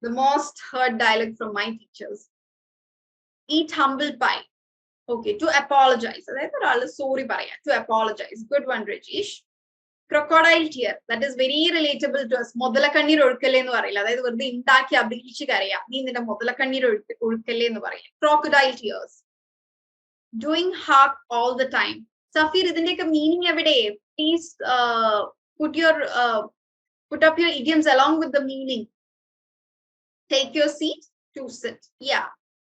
The most heard dialogue from my teachers. Eat humble pie. Okay, to apologize. അതായത് ഒരാൾ sorry പറയാം, to apologize. Good one, Rajesh. Crocodile tear, that is very relatable to us. മുതലക്കണ്ണീർ ഒഴുക്കല്ലേ എന്ന് പറയില്ല, അതായത് വെറുതെ ഉണ്ടാക്കി അഭിനയിച്ച് കരയാം, നീ നിന്റെ മുതലക്കണ്ണീർ ഒഴുക്കല്ലേ എന്ന് പറയും. Crocodile tears. Doing heart all the time. Safeer, ഇതിന്റെയൊക്കെ മീനിങ് എവിടെ? Please put up your idioms along with the meaning. Take your seat, to sit. Yeah,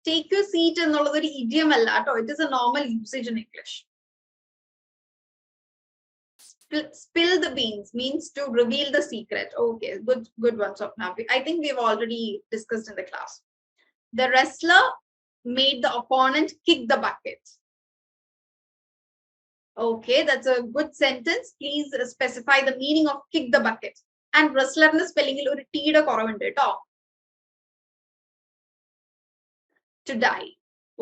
take your seat എന്നുള്ളത് ഒരു idiom അല്ല കേട്ടോ, it is a normal usage in English. Spill the beans means to reveal the secret. Okay, good one, Swapna. I think we've already discussed in the class. The wrestler made the opponent kick the bucket. Okay, that's a good sentence. Please specify the meaning of kick the bucket. And wrestler in spelling il oru t ide koravundu ട്ടോ. To die.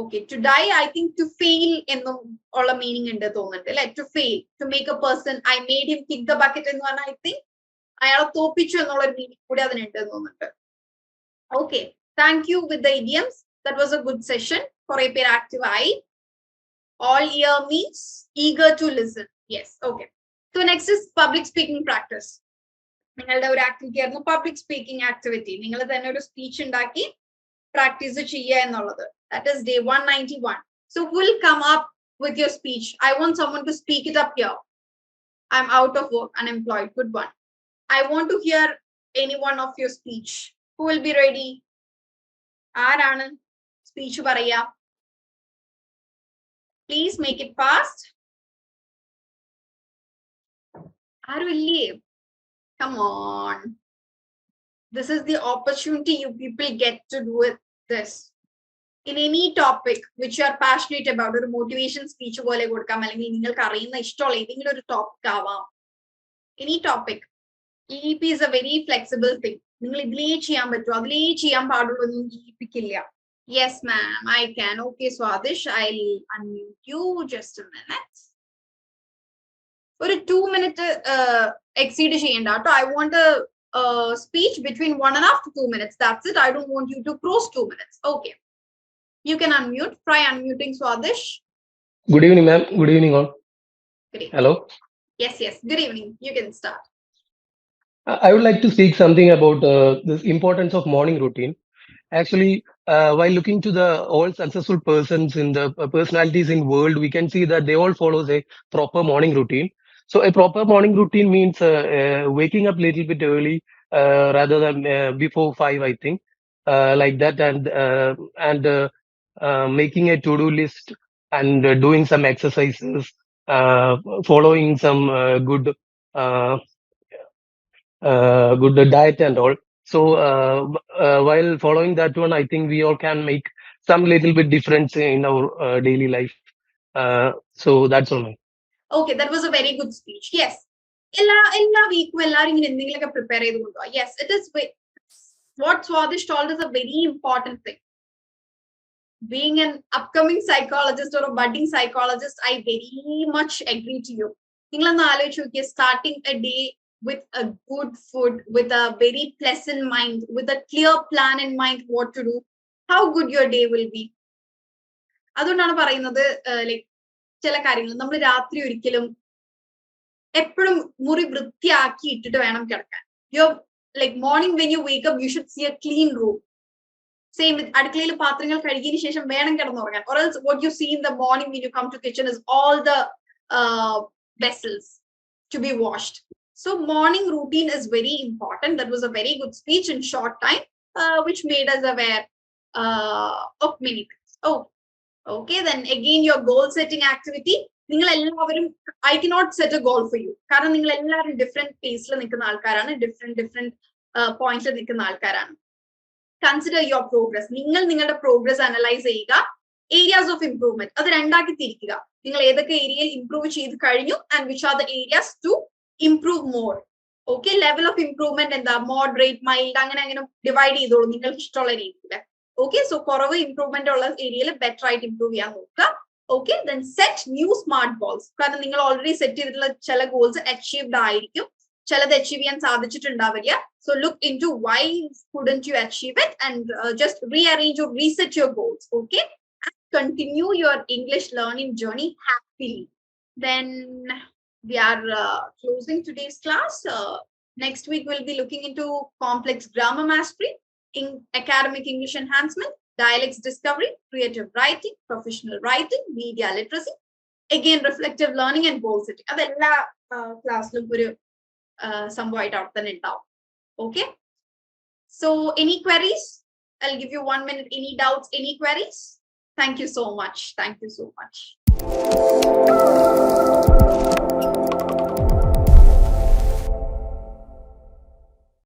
Okay, to die, I think to fail എന്നോ ഉള്ള meaning ഉണ്ട് തോന്നുന്നുണ്ട് അല്ലെ. To fail, to make a person, I made him kick the bucket എന്ന് പറഞ്ഞാൽ I think അയാളെ തോപ്പിച്ചു എന്നുള്ള ഒരു മീനിങ് കൂടി അതിനുണ്ട് തോന്നുന്നുണ്ട്. Okay, thank you with the idioms. That was a good session. കുറെ പേര് ആക്റ്റീവ് ആയി. All ear means eager to listen. Yes, okay. So next is public speaking practice. നിങ്ങളുടെ ഒരു ആക്ടിവിറ്റി ആയിരുന്നു പബ്ലിക് സ്പീക്കിംഗ് ആക്ടിവിറ്റി. നിങ്ങൾ തന്നെ ഒരു സ്പീച്ച് ഉണ്ടാക്കി പ്രാക്ടീസ് ചെയ്യുക എന്നുള്ളത്. That is day 191. So who will come up with your speech? I want someone to speak it up here. I'm out of work, unemployed. Good one. I want to hear any one of your speech. Who will be ready? ആരാണ് speech പറയാ? Please make it fast. ആരുമില്ലേ? Come on. This is the opportunity you people get to do it. This in any topic which you are passionate about. ഒരു motivation speech പോലെ കൊടുക്കാം, അല്ലെങ്കിൽ നിങ്ങൾക്ക് അറിയുന്ന ഇഷ്ടമുള്ള ഏതെങ്കിലും ഒരു ടോപ്പിക് ആവാം. Any topic. EEP is a very flexible thing. നിങ്ങൾ ഇതിലേ ചെയ്യാൻ പറ്റുമോ അതിലേ ചെയ്യാൻ പാടുള്ളൂ ഒന്നും EEPക്കില്ല. Yes ma'am, I can. Okay Swadish, I'll unmute you just a minute. ഒരു 2 minute exceed ചെയ്യണ്ട കേട്ടോ. I want a speech between 1.5 to 2 minutes. That's it. I don't want you to cross 2 minutes. Okay. You can unmute. Try unmuting Swadish. Good evening, ma'am. Good evening, all. Good evening. Hello. Yes. Good evening. You can start. I would like to speak something about this importance of morning routine. Actually, while looking to the all successful persons in the personalities in world, we can see that they all follow a proper morning routine. So a proper morning routine means waking up a little bit early rather than before 5, I think, like that, and making a to-do list and doing some exercises, following some good diet and all. So while following that one, I think we all can make some little bit difference in our daily life. So that's all. Okay, that was a very good speech. Yes. എല്ലാ വീക്കും എല്ലാവരും ഇങ്ങനെ എന്തെങ്കിലുമൊക്കെ prepare ചെയ്ത് കൊണ്ടുപോവാ. Yes, it is what Swadish told is a very important thing. Being an upcoming psychologist or a budding psychologist, I very much agree to you. നിങ്ങളൊന്ന് ആലോചിച്ച് നോക്കിയേ, starting a day with a good food, with a very pleasant mind, with a clear plan in mind what to do, how good your day will be. അതുകൊണ്ടാണ് പറയുന്നത് like ചില കാര്യങ്ങൾ നമ്മൾ രാത്രി ഒരിക്കലും എപ്പോഴും മുറി വൃത്തിയാക്കി ഇട്ടിട്ട് വേണം കിടക്കാൻ. Your like morning when you wake up you should see a clean room. Same അടുക്കളയിൽ പാത്രങ്ങൾ കഴുകിയതിനു ശേഷം വേണം കിടന്നുറങ്ങാൻ. or else what you see in the morning when you come to kitchen is all the vessels to be washed. So morning routine is very important. That was a very good speech in short time, which made us aware of many things. Oh, okay. Then again, your goal setting activity. നിങ്ങൾ എല്ലാവരും I cannot set A goal for you. കാരണം നിങ്ങൾ എല്ലാവരും different പേസിൽ നിൽക്കുന്ന ആൾക്കാരാണ്, different പോയിന്റ്സിൽ നിൽക്കുന്ന ആൾക്കാരാണ്. Consider your progress. നിങ്ങൾ നിങ്ങളുടെ പ്രോഗ്രസ് അനലൈസ് ചെയ്യുക. ഏരിയാസ് ഓഫ് ഇംപ്രൂവ്മെന്റ് അത് രണ്ടാക്കി തിരിക്കുക. നിങ്ങൾ ഏതൊക്കെ ഏരിയയിൽ ഇംപ്രൂവ് ചെയ്ത് കഴിഞ്ഞു and which are the areas to improve more. Okay, level of improvement എന്താ, മോഡറേറ്റ്, മൈൽഡ്, അങ്ങനെ അങ്ങനെ ഡിവൈഡ് ചെയ്തോളൂ നിങ്ങൾക്ക് ഇഷ്ടമുള്ള രീതിയിൽ. ഓക്കെ, സോ കുറവ് ഇംപ്രൂവ്മെന്റ് ഉള്ള ഏരിയയിൽ ബെറ്റർ ആയിട്ട് ഇംപ്രൂവ് ചെയ്യാൻ നോക്കുക. Okay, then set new smart goals. കാരണം നിങ്ങൾ ഓൾറെഡി സെറ്റ് ചെയ്തിട്ടുള്ള ചില ഗോൾസ് അച്ചീവ്ഡ് ആയിരിക്കും, ചിലത് അച്ചീവ് ചെയ്യാൻ സാധിച്ചിട്ടുണ്ടാവില്ല. So look into why couldn't you achieve it and just rearrange or reset your goals. Okay, and continue your English learning journey happily. Then we are closing today's class. Next week we'll be looking into complex grammar mastery, academic English enhancement, dialects discovery, creative writing, professional writing, media literacy, again reflective learning and goal setting. അതെല്ലാ ക്ലാസ്സിലും ഒരു സംഭവമായിട്ട് അവിടെ തന്നെ ഉണ്ടാവും. Okay, so any queries? I'll give you 1 minute. Any doubts, any queries? Thank you so much. Thank you so much.